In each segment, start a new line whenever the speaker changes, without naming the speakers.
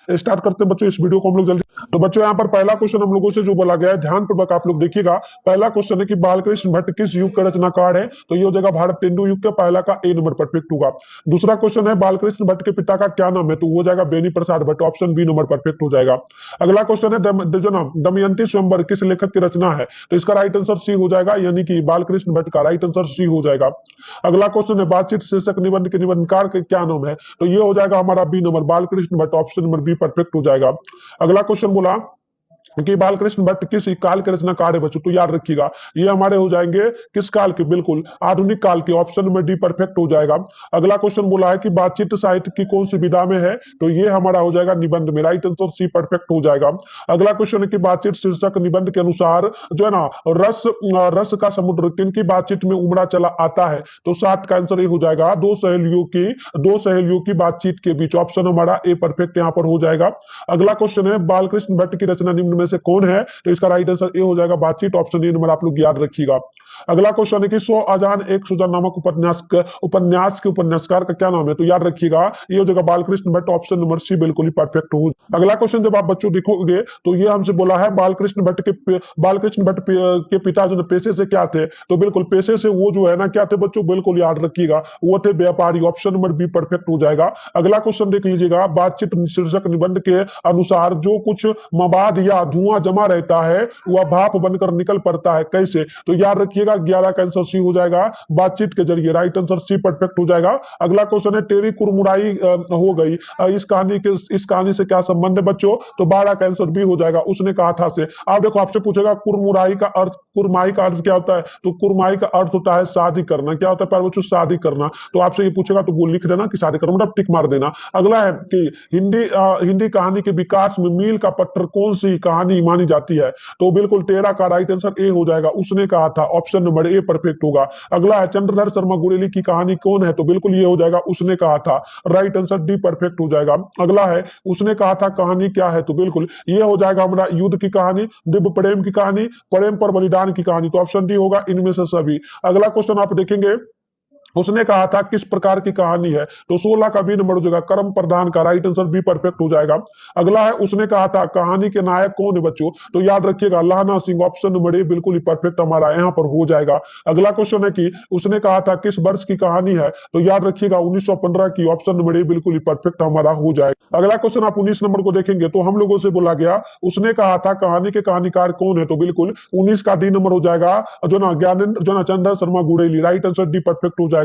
Start करते हैं बच्चों इस वीडियो को हम लोग जल्दी। तो बच्चों यहाँ पर पहला क्वेश्चन हम लोगों से जो बोला गया है, ध्यानपूर्वक आप लोग देखिएगा। पहला क्वेश्चन है कि बालकृष्ण भट्ट किस युग का रचनाकार है? तो ये हो जाएगा भारत तेंदु युग के, पहला का ए नंबर परफेक्ट होगा। दूसरा क्वेश्चन है बालकृष्ण भट्ट के पिता का क्या नाम है? तो वो हो जाएगा Beni Prasad Bhatt, option B number perfect हो जाएगा। अगला क्वेश्चन है दमयंती स्वयंवर किस लेखक की रचना है? तो इसका राइट आंसर सी हो जाएगा, यानी कि बालकृष्ण भट्ट का राइट आंसर सी हो जाएगा। अगला क्वेश्चन है बातचीत शीर्षक निबंध के निबंधकार का क्या नाम है? तो ये हो जाएगा हमारा B number Balkrishna Bhatt, option number B perfect हो जाएगा। अगला क्वेश्चन बोला कि बालकृष्ण भट्ट किस काल के रचनाकार है बच्चों? तो याद रखिएगा ये हमारे हो जाएंगे किस काल के? बिल्कुल आधुनिक काल के, ऑप्शन नंबर डी परफेक्ट हो जाएगा। अगला क्वेश्चन बोला है कि बातचीत साहित्य की कौन सी विधा में है? तो ये हमारा हो जाएगा निबंध में, राइट आंसर सी परफेक्ट हो जाएगा। अगला क्वेश्चन है कि बातचीत शीर्षक निबंध के अनुसार जो है ना रस का समुद्र किनकी बातचीत में उमड़ा चला आता है? तो 7 का आंसर ये हो जाएगा दो सहेलियों की बातचीत के बीच, ऑप्शन हमारा ए परफेक्ट यहाँ पर हो जाएगा। अगला क्वेश्चन है बालकृष्ण भट्ट की रचना निम्न में से कौन है? तो इसका राइट आंसर ए हो जाएगा बातचीत, ऑप्शन ए नंबर आप लोग याद रखिएगा। अगला क्वेश्चन है कि 100 अजान एक सुजान नामक उपन्यास के उपन्यासकार का क्या नाम है? तो याद रखिएगा ये हो जाएगा Balkrishna Bhatt, option number C बिल्कुल ही परफेक्ट हो। अगला क्वेश्चन जब आप बच्चों देखोगे तो ये हमसे बोला है बालकृष्ण भट्ट के पिता जो पेशे से क्या थे? तो बिल्कुल पेशे से वो जो है ना क्या थे बच्चों? बिल्कुल याद रखिएगा वो थे व्यापारी, ऑप्शन नंबर बी परफेक्ट हो जाएगा। अगला क्वेश्चन देख लीजिएगा, बातचीत शीर्षक निबंध के अनुसार जो कुछ मवाद या धुआं जमा रहता है वह भाप बनकर निकल पड़ता है, कैसे? तो याद रखिएगा 11 का आंसर सी हो जाएगा बातचीत के जरिए, राइट आंसर सी परफेक्ट हो जाएगा। अगला क्वेश्चन है टेरी कुरमुराई हो गई, इस कहानी से क्या संबंध है बच्चों? तो 12 का आंसर बी हो जाएगा उसने कहा था से। आप देखो आपसे पूछेगा कुरमुराई का अर्थ क्या होता है? तो कुरमाई का अर्थ होता है शादी करना। क्या होता है प्यारे बच्चों? शादी करना। तो आपसे ये पूछेगा तो वो लिख देना कि शादी करना, मतलब टिक मार देना। अगला है कि हिंदी कहानी के विकास में मील का पत्थर कौन सी कहानी मानी जाती है? तो बिल्कुल 13 का राइट आंसर ए हो जाएगा, उसने कहा था, ऑप्शन नंबर ए परफेक्ट होगा। अगला है चंद्रधर शर्मा गुरेली की कहानी कौन है? तो बिल्कुल ये हो जाएगा उसने कहा था, राइट आंसर डी परफेक्ट हो जाएगा। अगला है उसने कहा था कहानी क्या है? तो बिल्कुल ये हो जाएगा हमारा युद्ध की कहानी, दिव्य प्रेम की कहानी, प्रेम पर बलिदान की कहानी, तो ऑप्शन डी होगा इनमें से सभी। अगला क्वेश्चन आप देखेंगे उसने कहा था किस प्रकार की कहानी है? तो 16 का बी नंबर हो जाएगा कर्म प्रधान का, राइट आंसर बी परफेक्ट हो जाएगा। अगला है उसने कहा था कहानी के नायक कौन है बच्चों? तो याद रखिएगा लहना सिंह, ऑप्शन नंबर ए बिल्कुल ही परफेक्ट हमारा यहाँ पर हो जाएगा। अगला क्वेश्चन है कि उसने कहा था किस वर्ष की कहानी है? तो याद रखिएगा 1915 की, ऑप्शन नंबर ए बिल्कुल ही परफेक्ट हमारा हो जाएगा। अगला क्वेश्चन आप 19 नंबर को देखेंगे तो हम लोगों से बोला गया उसने कहा था कहानी के कहानीकार कौन है? तो बिल्कुल 19 का डी नंबर हो जाएगा जो ना Chandra Sharma Guleri, right answer D perfect हो जाएगा।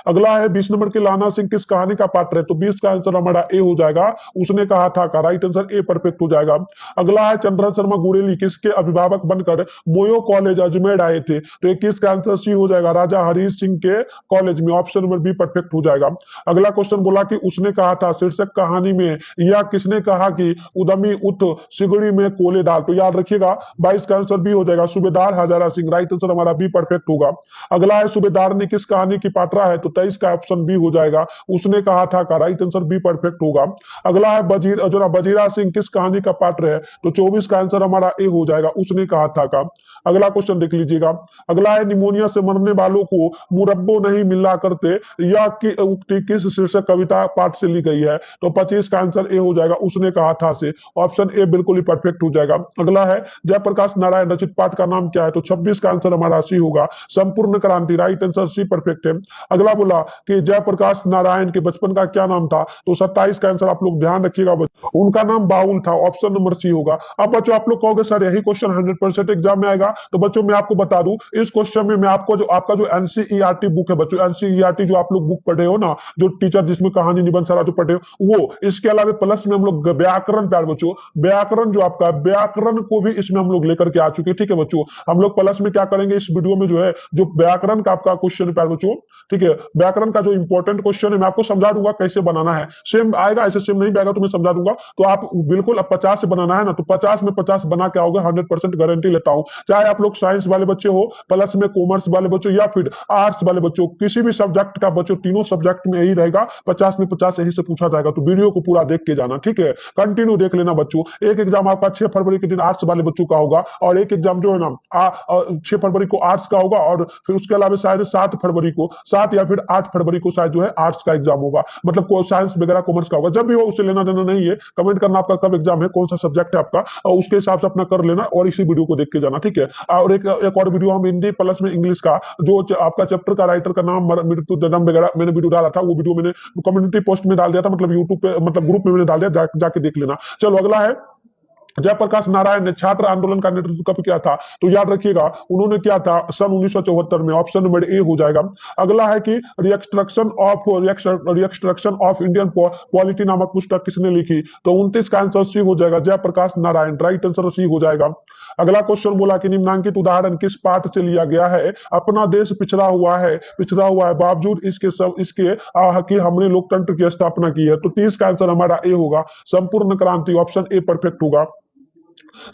अगला है 20 नंबर के लाना सिंह किस कहानी का पात्र है? तो 20 का आंसर हमारा ए हो जाएगा, उसने कहा था का, राइट आंसर ए परफेक्ट हो जाएगा। अगला है चंद्र शर्मा गुरेली किसके अभिभावक बनकर मोयो कॉलेज अजमेर आए थे? तो 21 का आंसर सी हो जाएगा राजा हरीश सिंह के कॉलेज में, ऑप्शन नंबर बी परफेक्ट हो जाएगा। अगला क्वेश्चन बोला कि उसने कहा था शीर्षक कहानी में या किसने कहा कि उदमी उत सिगड़ी में कोले डाल? तो याद रखिएगा 22 का आंसर बी हो जाएगा सूबेदार हजारा सिंह, राइट आंसर हमारा बी परफेक्ट होगा। अगला है सूबेदार ने किस कहानी की पात्रा है? तो 23 का ऑप्शन बी हो जाएगा, उसने कहा था का, राइट आंसर बी परफेक्ट होगा। अगला है बजीरा सिंह किस कहानी का पात्र है? तो 24 का आंसर हमारा ए हो जाएगा, उसने कहा था का। अगला क्वेश्चन देख लीजिएगा, अगला है निमोनिया से मरने वालों को मुरब्बो नहीं मिला करते या की उक्ति किस शीर्षक कविता पाठ से ली गई है? तो 25 का आंसर ए हो जाएगा, उसने कहा था से, ऑप्शन ए बिल्कुल ही परफेक्ट हो जाएगा। अगला है जयप्रकाश नारायण रचित पाठ का नाम क्या है? तो 26 का आंसर हमारा सी होगा, संपूर्ण क्रांति, राइट आंसर सी परफेक्ट है। अगला बोला कि जयप्रकाश नारायण के बचपन का क्या नाम था? तो 27 का आंसर आप लोग ध्यान रखिएगा, उनका नाम बाउल था, ऑप्शन नंबर सी होगा। अब बच्चों आप लोग कहोगे सर यही क्वेश्चन 100% एग्जाम में आएगा, तो बच्चों मैं आपको बता दूं इस क्वेश्चन में मैं आपको जो आपका जो एनसीईआरटी बुक है बच्चों, एनसीईआरटी जो आप लोग बुक पढ़े हो ना, जो टीचर जिसमें कहानी निबंध सारा जो पढ़े हो वो, इसके अलावा प्लस में हम लोग व्याकरण, प्यार बच्चों व्याकरण जो आपका व्याकरण को भी इसमें हम लोग लेकर के आ चुके हैं, ठीक है बच्चों। हम लोग प्लस में क्या करेंगे इस वीडियो में जो है जो व्याकरण का आपका क्वेश्चन है प्यार बच्चों, ठीक है, व्याकरण का जो इंपॉर्टेंट क्वेश्चन है मैं आपको समझा दूंगा कैसे बनाना है, सेम आएगा ऐसे सेम नहीं आएगा तो मैं समझा दूंगा। तो आप बिल्कुल अब 50 से बनाना है ना, तो 50 में 50 बना के आओगे, 100% गारंटी लेता हूं। चाहे चाहे आप लोग साइंस वाले बच्चे हो, प्लस में कॉमर्स वाले बच्चों या फिर आर्ट्स वाले बच्चों, किसी भी सब्जेक्ट का बच्चों, तीनों सब्जेक्ट में यही रहेगा, 50 में 50 यही से पूछा जाएगा। तो वीडियो को पूरा देख के जाना, ठीक है, कंटिन्यू देख लेना बच्चों। एक एग्जाम आपका 6 फरवरी के दिन आर्ट्स वाले बच्चों का होगा, और एक एग्जाम जो है ना 6 फरवरी को आर्ट्स का होगा, और फिर उसके अलावा शायद 7 फरवरी को, 7 या फिर 8 फरवरी को शायद जो है आर्ट्स का एग्जाम होगा, मतलब साइंस वगैरह कॉमर्स का होगा। जब भी हो उससे लेना देना नहीं है, कमेंट करना आपका कब एग्जाम है, कौन सा सब्जेक्ट है आपका, और उसके हिसाब से अपना कर लेना, और इसी वीडियो को देख के जाना, ठीक है। और एक और वीडियो हम हिंदी प्लस में इंग्लिश का जो आपका चैप्टर का राइटर का नाम, मृत्यु जन्म वगैरह मैंने वीडियो डाला था, वो वीडियो मैंने कम्युनिटी पोस्ट में डाल दिया था, मतलब यूट्यूब पे, मतलब ग्रुप में मैंने डाल दिया, जाके देख लेना। चलो अगला है, जयप्रकाश नारायण ने छात्र आंदोलन का नेतृत्व कब किया था? तो याद रखिएगा उन्होंने किया था सन 1974 में, ऑप्शन नंबर ए हो जाएगा। अगला है कि रिएक्स्ट्रक्शन ऑफ इंडियन पॉलिटी नामक पुस्तक किसने लिखी? तो 29 का आंसर सी हो जाएगा, Jayprakash Narayan, right answer C हो जाएगा। अगला क्वेश्चन बोला कि निम्नांकित उदाहरण किस पाठ से लिया गया है? अपना देश पिछड़ा हुआ है बावजूद इसके कि हमने लोकतंत्र की स्थापना की है। तो 30 का आंसर हमारा ए होगा, संपूर्ण क्रांति, ऑप्शन ए परफेक्ट होगा।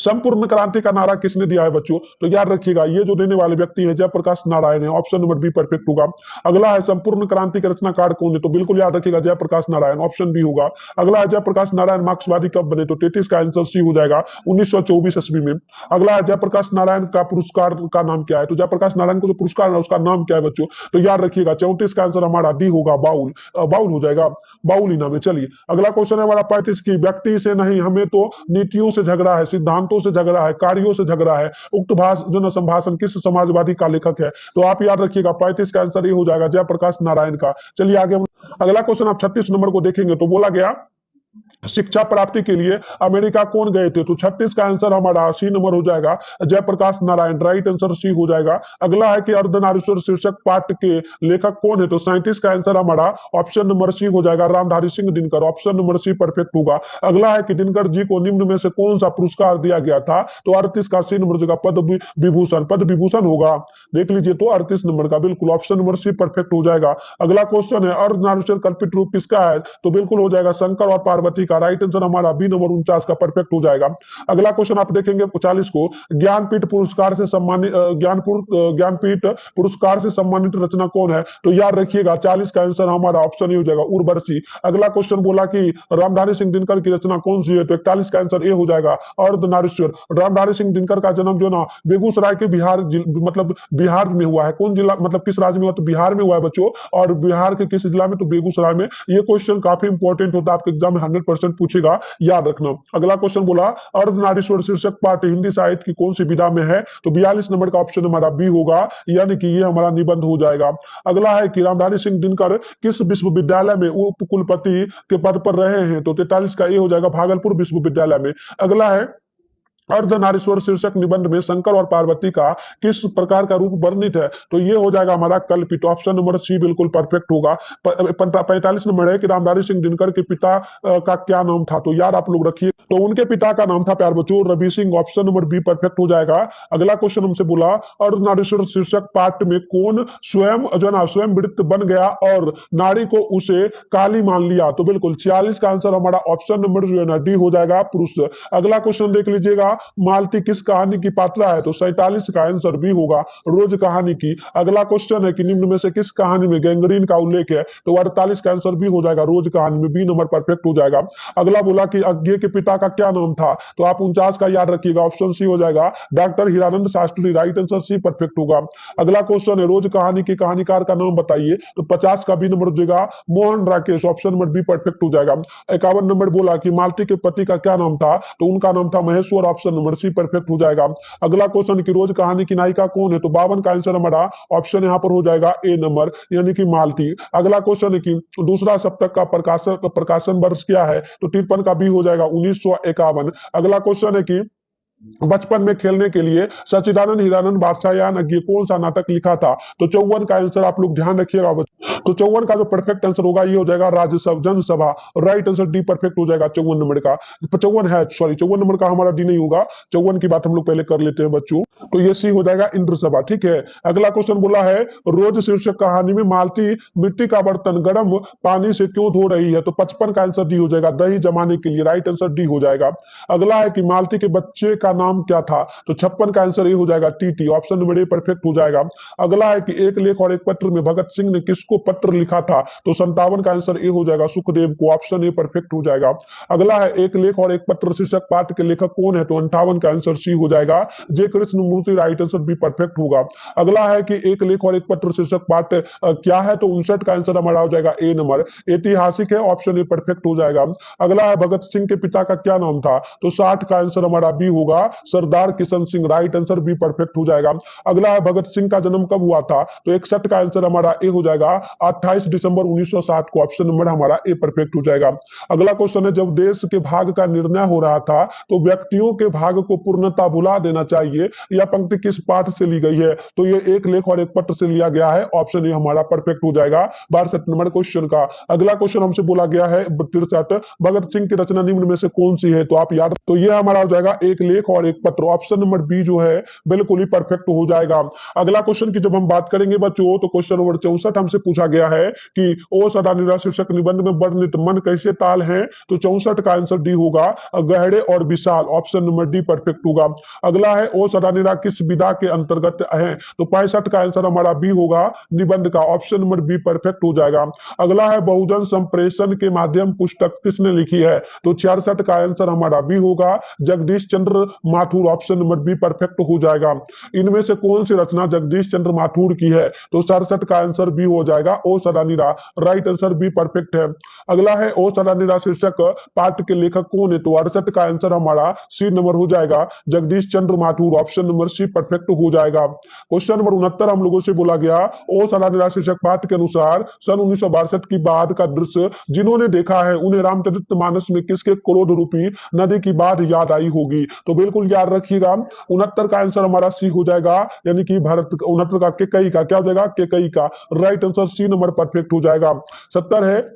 संपूर्ण क्रांति का नारा किसने दिया है बच्चों? तो याद रखिएगा ये जो देने वाले व्यक्ति है जयप्रकाश नारायण है, ऑप्शन नंबर बी परफेक्ट होगा। अगला है संपूर्ण क्रांति के रचनाकार कौन है? तो बिल्कुल याद रखिएगा जयप्रकाश नारायण, ऑप्शन बी होगा। अगला है जयप्रकाश नारायण मार्क्सवादी कब बने? तो 33 का आंसर सी हो जाएगा, 1924 ईस्वी में। अगला है जयप्रकाश नारायण का पुरस्कार का नाम क्या है? तो जयप्रकाश नारायण को जो पुरस्कार है उसका नाम क्या है बच्चों? तो याद रखिएगा 34 का आंसर हमारा डी होगा, बाउल, बाउल हो जाएगा, बाउल इनाम है। चलिए अगला क्वेश्चन है हमारा 35 की, व्यक्ति से नहीं हमें तो नीतियों से झगड़ा है, सिद्धांतों से झगड़ा है, कार्यों से झगड़ा है, उक्त भाषण संभाषण किस समाजवादी का लेखक है? तो आप याद रखिएगा 35 का आंसर ये हो जाएगा, जयप्रकाश नारायण का। चलिए आगे अगला क्वेश्चन आप 36 नंबर को देखेंगे तो बोला गया शिक्षा प्राप्ति के लिए अमेरिका कौन गए थे? तो 36 का आंसर हमारा सी नंबर हो जाएगा, Jayprakash Narayan, right answer C हो जाएगा। अगला है कि अर्धनारीश्वर शीर्षक पाठ के लेखक कौन है? तो 37 का आंसर हमारा ऑप्शन नंबर सी हो जाएगा, Ramdhari Singh Dinkar, option number C perfect होगा। अगला है कि दिनकर जी को निम्न में से कौन सा पुरस्कार दिया गया था? तो 38 का सी नंबर जगह पद्म विभूषण, पद्म विभूषण होगा, देख लीजिए। तो 38 नंबर का बिल्कुल ऑप्शन नंबर सी परफेक्ट हो जाएगा। अगला क्वेश्चन है अर्धनारीश्वर कल्पित रूप किसका है? तो बिल्कुल हो जाएगा शंकर और पार्वती का, राइट आंसर हमारा बी नंबर 49 का परफेक्ट हो जाएगा। अगला क्वेश्चन आप देखेंगे 40 को, ज्ञानपीठ पुरस्कार से सम्मानित ज्ञानपीठ पुरस्कार से सम्मानित रचना कौन है? तो याद रखिएगा 40 का आंसर हमारा ऑप्शन ए हो जाएगा, उर्वशी। अगला क्वेश्चन बोला कि रामधारी सिंह दिनकर की रचना कौन सी है? तो 41 का आंसर ए हो जाएगा, अर्धनारीश्वर। रामधारी सिंह दिनकर का जन्म जो ना बेगूसराय के मतलब बिहार में हुआ है। कौन जिला, मतलब किस राज्य में हुआ? तो बिहार में हुआ है बच्चों, और बिहार के किस जिला में? तो बेगूसराय में। ये क्वेश्चन काफी इंपॉर्टेंट होता है, आपके एग्जाम में 100% पूछेगा, याद रखना। अगला क्वेश्चन बोला अर्धनारीश्वर शीर्षक पाठ हिंदी साहित्य की कौन सी विधा में है? तो 42 नंबर का ऑप्शन हमारा बी होगा, यानी कि ये हमारा निबंध हो जाएगा। अगला है कि रामधारी सिंह दिनकर किस विश्वविद्यालय में उप कुलपति के पद पर रहे हैं? तो 43 का ये हो जाएगा, भागलपुर विश्वविद्यालय में। अगला है अर्धनारीश्वर शीर्षक निबंध में शंकर और पार्वती का किस प्रकार का रूप वर्णित है? तो ये हो जाएगा हमारा कल्पित, ऑप्शन नंबर सी बिल्कुल परफेक्ट होगा। 45 नंबर है कि रामधारी सिंह दिनकर के पिता का क्या नाम था? तो यार आप लोग रखिए, तो उनके पिता का नाम था प्यार बच्चों Ravi Singh, option number B perfect हो जाएगा। अगला क्वेश्चन हमसे बोला अर्धनारीश्वर शीर्षक पाठ में कौन स्वयं वृत्त बन गया और नारी को उसे काली मान लिया? तो बिल्कुल 46 का आंसर हमारा ऑप्शन नंबर जो है ना डी हो जाएगा, पुरुष। अगला क्वेश्चन देख लीजिएगा, मालती किस कहानी की पात्रा है? तो 47 का आंसर बी होगा, रोज कहानी की। अगला क्वेश्चन है कि निम्न में से किस कहानी में गैंग्रीन का उल्लेख है? तो 48 का आंसर बी हो जाएगा, रोज कहानी में, बी नंबर परफेक्ट हो जाएगा। अगला बोला कि अज्ञे के पिता का क्या नाम था? तो आप 49 का याद रखिएगा, ऑप्शन सी हो जाएगा, doctor Hiranand Shastri, right answer C perfect होगा। अगला क्वेश्चन है रोज कहानी की कहानीकार का नाम बताइए? तो 50 का बी नंबर हो जाएगा, Mohan Rakesh, option number B perfect हो जाएगा। 51 नंबर बोला कि मालती के पति का क्या नाम था? तो उनका नाम था Maheshwar, option number C perfect हो जाएगा। अगला क्वेश्चन की रोज कहानी की नायिका कौन है? तो 52 का आंसर हमारा ऑप्शन यहां पर हो जाएगा ए नंबर, यानी कि मालती। अगला क्वेश्चन है कि दूसरा सप्तक का प्रकाशन वर्ष क्या है? तो 53 का बी हो जाएगा, 1951। अगला क्वेश्चन है कि बचपन में खेलने के लिए सच्चिदानंद हीरानंद बादशाह ने कौन सा नाटक लिखा था? तो 54 का आंसर आप लोग ध्यान रखिएगा। तो 54 का जो परफेक्ट आंसर होगा ये हो जाएगा राज्यसभा जनसभा, राइट आंसर डी परफेक्ट हो जाएगा 54 नंबर का। 54 है, सॉरी 54 नंबर का हमारा डी नहीं होगा, 54 की बात हम लोग पहले कर लेते हैं बच्चों। तो ये सी हो जाएगा इंद्र सभा, ठीक है। अगला क्वेश्चन बोला है रोज शीर्षक कहानी में मालती मिट्टी का बर्तन गर्म पानी से क्यों धो रही है? तो 55 का आंसर डी हो जाएगा, दही जमाने के लिए, राइट आंसर डी हो जाएगा। अगला है कि मालती के बच्चे का का नाम क्या था? तो 56 का आंसर ये हो जाएगा TT, option number A perfect हो जाएगा। अगला है कि एक लेख और एक पत्र में भगत सिंह ने किसको पत्र लिखा था? तो 57 का आंसर ए हो जाएगा सुखदेव को, ऑप्शन ए परफेक्ट हो जाएगा। अगला है एक लेख और एक पत्र शीर्षक पाठ के लेखक कौन है? तो 58 का आंसर सी हो जाएगा, J Krishnamurti, right answer B perfect होगा। अगला है कि एक लेख और एक पत्र शीर्षक पाठ क्या है? तो 59 का आंसर हमारा हो जाएगा ए नंबर, ऐतिहासिक है, ऑप्शन ए परफेक्ट हो जाएगा। अगला है भगत सिंह के पिता का क्या नाम था? तो 60 का आंसर हमारा बी होगा, Sardar Kishan Singh, right answer B perfect हो जाएगा। अगला है भगत सिंह का जन्म कब हुआ था? तो 61 का आंसर हमारा ए हो जाएगा, 28 दिसंबर 1960 को, ऑप्शन नंबर हमारा ए परफेक्ट हो जाएगा। अगला क्वेश्चन है जब देश के भाग का निर्णय हो रहा था तो व्यक्तियों के भाग को पूर्णता भुला देना चाहिए, यह पंक्ति किस पाठ से ली गई है? तो ये एक लेख और एक पत्र से लिया गया है, ऑप्शन ए हमारा परफेक्ट हो जाएगा 62 नंबर क्वेश्चन का। अगला क्वेश्चन हमसे बोला गया है 63, भगत सिंह की रचना निम्न में से कौन सी है? तो आप याद, तो ये हमारा हो जाएगा एक लेख और एक पत्र, ऑप्शन नंबर बी जो है बिल्कुल ही परफेक्ट हो जाएगा। अगला क्वेश्चन की जब हम बात करेंगे बच्चों, तो क्वेश्चन नंबर 64 हमसे पूछा गया है कि ओ सदा निरा शीर्षक निबंध में वर्णित मन कैसे ताल है? तो 64 का आंसर डी होगा, गहरे और विशाल, ऑप्शन नंबर डी परफेक्ट होगा। अगला है ओ सदा निरा किस विधा के अंतर्गत है? तो 65 का आंसर हमारा बी होगा, निबंध का, ऑप्शन नंबर बी परफेक्ट हो जाएगा। अगला है बहुजन संप्रेषण के माध्यम पुस्तक किसने लिखी है? तो 66 का आंसर हमारा बी होगा, Jagdish Chandra Mathur, option number B perfect हो जाएगा। इनमें से कौन सी रचना जगदीश चंद्र माथुर की है? तो 67 का आंसर बी हो जाएगा, ओ सदा निरा, राइट आंसर बी परफेक्ट है। अगला है ओ सदा निरा शीर्षक पाठ के लेखक कौन है? तो 68 का आंसर हमारा सी नंबर हो जाएगा, Jagdish Chandra Mathur, option number C perfect हो जाएगा। क्वेश्चन नंबर 69 हम लोगों से बोला गया, ओ सदा निरा शीर्षक पाठ के अनुसार सन 1962 की बाढ़ का दृश्य जिन्होंने देखा है उन्हें रामचरितमानस में किसके क्रोध रूपी नदी की बाढ़ याद आई होगी? तो बिल्कुल याद रखिएगा, 69 का आंसर हमारा सी हो जाएगा, यानी कि भारत 69 का केकई का क्या हो जाएगा, केकई का, right answer C number perfect हो जाएगा। 70 है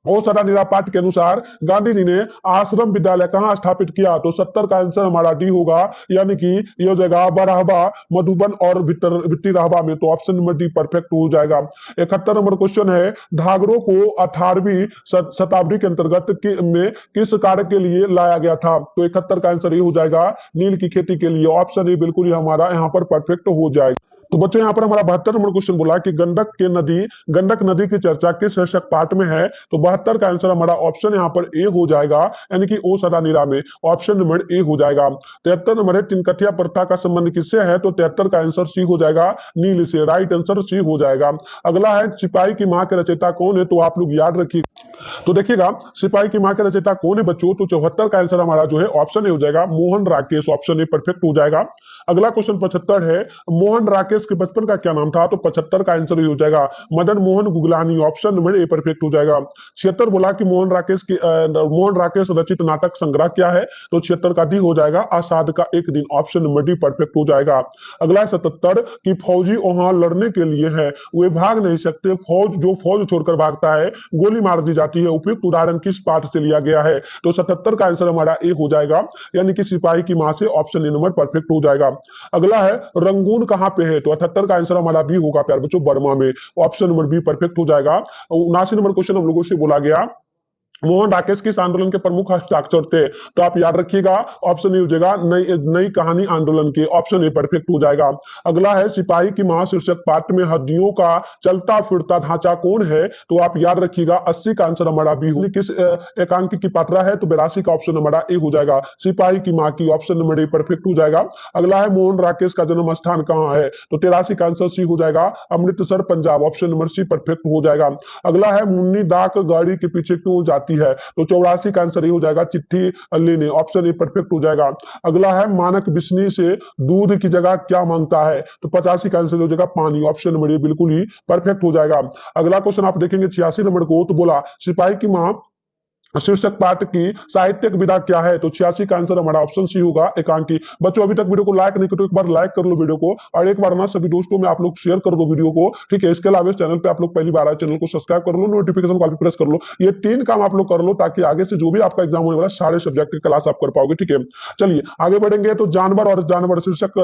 ओ सदा निरा पाठ के अनुसार गांधी जी ने आश्रम विद्यालय कहां स्थापित किया? तो 70 का आंसर हमारा डी होगा, यानी कि यह जगह बरहबा, मधुबन और भिट्टी रहबा में, तो ऑप्शन नंबर डी परफेक्ट हो जाएगा। 71 नंबर क्वेश्चन है धागरों को 18वीं शताब्दी के अंतर्गत में किस कार्य के लिए लाया गया था? तो 71 का आंसर ये हो जाएगा, नील की खेती के लिए, ऑप्शन ए बिल्कुल ही हमारा यहाँ पर परफेक्ट हो जाएगा। तो बच्चों यहाँ पर हमारा 72 नंबर क्वेश्चन बोला कि गंडक नदी की चर्चा किस शीर्षक पाठ में है? तो 72 का आंसर हमारा ऑप्शन यहाँ पर ए हो जाएगा, यानी कि ओ सदा निरा में, ऑप्शन नंबर ए हो जाएगा। 73 नंबर है तिनकथिया प्रथा का संबंध किससे है? तो 73 का आंसर सी हो जाएगा, नील से, राइट आंसर सी हो जाएगा। अगला है सिपाही की माँ के रचयिता कौन है? तो आप लोग याद रखिए, तो देखिएगा सिपाही की माँ के रचयिता कौन है बच्चों? तो 74 का आंसर हमारा जो है ऑप्शन ए हो जाएगा, Mohan Rakesh, option A perfect हो जाएगा। अगला क्वेश्चन 75 है, मोहन राकेश के बचपन का क्या नाम था? तो 75 का आंसर ये हो जाएगा, Madan Mohan Guglani, option number A perfect हो जाएगा। 76 बोला कि मोहन राकेश रचित नाटक संग्रह क्या है? तो 76 का डी हो जाएगा, आजाद का एक दिन, ऑप्शन नंबर डी परफेक्ट हो जाएगा। अगला 77 कि फौजी वहां लड़ने के लिए है, वे भाग नहीं सकते, फौज छोड़कर भागता है गोली मार दी जाती है, उपयुक्त उदाहरण किस पाठ से लिया गया है? तो 77 का आंसर हमारा ए हो जाएगा, यानी कि सिपाही की मां से, ऑप्शन ए नंबर परफेक्ट हो जाएगा। अगला है रंगून कहां पे है? तो 78 का आंसर हमारा बी होगा प्यार बच्चों, बर्मा में, ऑप्शन नंबर बी परफेक्ट हो जाएगा। 79 नंबर क्वेश्चन हम लोगों से बोला गया, मोहन राकेश किस आंदोलन के प्रमुख हस्ताक्षर थे? तो आप याद रखिएगा, ऑप्शन ए हो जाएगा नई कहानी आंदोलन के, ऑप्शन ए परफेक्ट हो जाएगा। अगला है सिपाही की मां शीर्षक पाठ में हड्डियों का चलता फिरता ढांचा कौन है? तो आप याद रखिएगा, 80 का आंसर हमारा बी हो। किस एकांक की पात्रा है? तो 82 का ऑप्शन हमारा ए हो जाएगा, सिपाही की मां की, ऑप्शन नंबर ए परफेक्ट हो जाएगा। अगला है मोहन राकेश का जन्म स्थान कहाँ है? तो 83 का आंसर सी हो जाएगा, Amritsar Punjab, option number C perfect हो जाएगा। अगला है मुन्नी डाक गाड़ी के पीछे क्यों जाती है? तो 84 का आंसर ये हो जाएगा, चिट्ठी लेने, ऑप्शन ए परफेक्ट हो जाएगा। अगला है मानक बिस्नी से दूध की जगह क्या मांगता है? तो 85 का आंसर हो जाएगा, पानी, ऑप्शन नंबर ए बिल्कुल ही परफेक्ट हो जाएगा। अगला क्वेश्चन आप देखेंगे 86 नंबर को, तो बोला सिपाही की मां शीर्षक पाठ की साहित्यिक विधा क्या है? तो 86 का आंसर हमारा ऑप्शन सी होगा, एकांकी। बच्चों अभी तक वीडियो को लाइक नहीं करो, एक बार लाइक कर लो वीडियो को, और एक बार ना सभी दोस्तों में आप लोग शेयर कर दो वीडियो को, ठीक है। इसके अलावा इस चैनल पे आप लोग पहली बार आए, चैनल को सब्सक्राइब कर लो, नोटिफिकेशन कॉल पे प्रेस कर लो, ये 3 काम आप लोग कर लो, ताकि आगे से जो भी आपका एग्जाम होने वाला सारे सब्जेक्ट की क्लास आप कर पाओगे, ठीक है। चलिए आगे बढ़ेंगे, तो जानवर और जानवर शीर्षक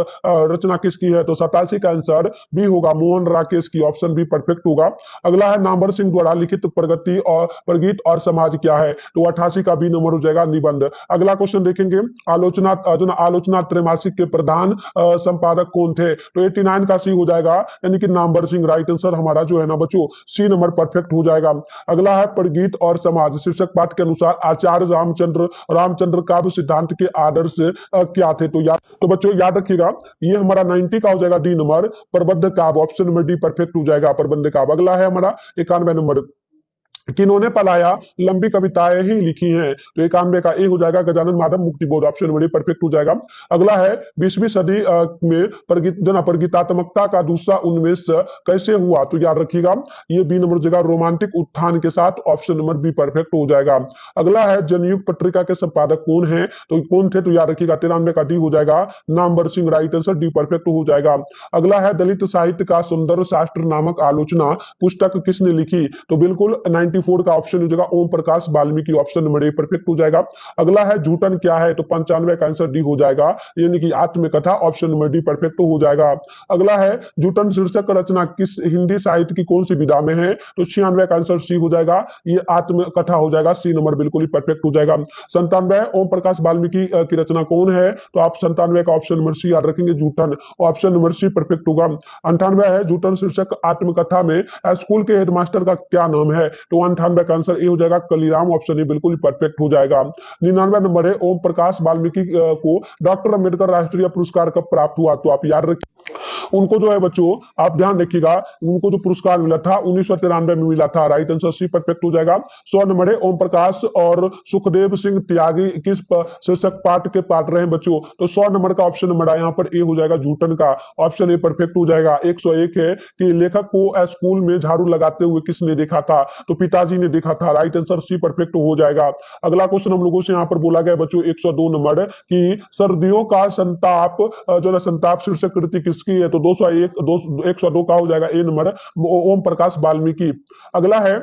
रचना किसकी है? तो 87 का आंसर बी होगा, मोहन राकेश की, ऑप्शन बी परफेक्ट होगा। अगला है नामवर सिंह द्वारा लिखित प्रगति और प्रगीत और समाज क्या है? तो 88 का बी नंबर हो जाएगा निबंध। अगला क्वेश्चन देखेंगे, आलोचना जो ना आलोचना त्रैमासिक के प्रधान संपादक कौन थे? तो 89 का सी हो जाएगा, यानी कि नामवर सिंह। राइट आंसर हमारा जो है ना बच्चों सी नंबर परफेक्ट हो जाएगा। अगला है परगीत और समाज, शीर्षक पाठ के अनुसार आचार्य रामचंद्र काव्य सिद्धांत के आदर्श क्या थे? तो बच्चों याद रखिएगा, ये हमारा 90 का हो जाएगा डी नंबर, प्रबंध काव्य। ऑप्शन नंबर डी परफेक्ट हो जाएगा, प्रबंध काव्य। अगला है हमारा 91 नंबर, किन्होंने पलाया लंबी कविताएं ही लिखी हैं? तो 91 का ए हो जाएगा, Gajanan Madhav Muktibodh. Option number A perfect हो जाएगा। अगला है 20वीं सदी में प्रगीतात्मकता का दूसरा उन्मेष कैसे हुआ? तो याद रखिएगा, ये बी नंबर हो जाएगा, रोमांटिक उत्थान के साथ। ऑप्शन नंबर बी परफेक्ट हो जाएगा। अगला है जनयुग पत्रिका के संपादक कौन है? तो कौन थे? तो याद रखिएगा 93 का डी हो जाएगा, Namvar Singh. Right answer D perfect हो जाएगा। अगला है दलित साहित्य का सौंदर्य शास्त्र नामक आलोचना पुस्तक किसने लिखी? तो बिल्कुल 94 का ऑप्शन हो जाएगा, Om Prakash Valmiki. Option number A perfect हो जाएगा। अगला है जूटन क्या है? तो 95 का आंसर डी हो जाएगा, यानी कि आत्मकथा। ऑप्शन नंबर डी परफेक्ट हो जाएगा। अगला है जूटन शीर्षक रचना किस हिंदी साहित्य की कौन सी विधा में है? तो 96 का आंसर सी हो जाएगा, ये आत्मकथा हो जाएगा। सी नंबर बिल्कुल ही परफेक्ट हो जाएगा। 97 ओम प्रकाश वाल्मीकि की रचना कौन है? तो आप 97 का ऑप्शन नंबर सी याद रखेंगे, जूटन। ऑप्शन नंबर सी परफेक्ट होगा। 98 है जूटन शीर्षक आत्मकथा में स्कूल के हेडमास्टर का क्या नाम है? तो 98 का आंसर ए हो जाएगा, कलीराम। ऑप्शन ए बिल्कुल ही परफेक्ट हो जाएगा। 99 नंबर है ओम प्रकाश वाल्मीकि को डॉक्टर अम्बेडकर राष्ट्रीय पुरस्कार कब प्राप्त हुआ? तो आप याद रखिए, उनको जो है बच्चों आप ध्यान रखिएगा, उनको जो पुरस्कार मिला था 1993 में मिला था। राइट आंसर सी परफेक्ट हो जाएगा। 100 नंबर है ओम प्रकाश और सुखदेव सिंह त्यागी किस शीर्षक पाठ के पाठ रहे हैं बच्चों? तो 100 नंबर का ऑप्शन नंबर यहाँ पर ए हो जाएगा, जूटन का। ऑप्शन ए परफेक्ट हो जाएगा। 101 है कि लेखक को स्कूल में झाड़ू लगाते हुए किसने देखा था? तो पिताजी ने देखा था। राइट आंसर सी परफेक्ट हो जाएगा। अगला क्वेश्चन हम लोगों से यहाँ पर बोला गया बच्चों 102 नंबर कि सर्दियों का संताप जो है संताप शीर्षक कृति किसकी है? तो 102 का हो जाएगा ए नंबर, ओम प्रकाश वाल्मीकि। अगला है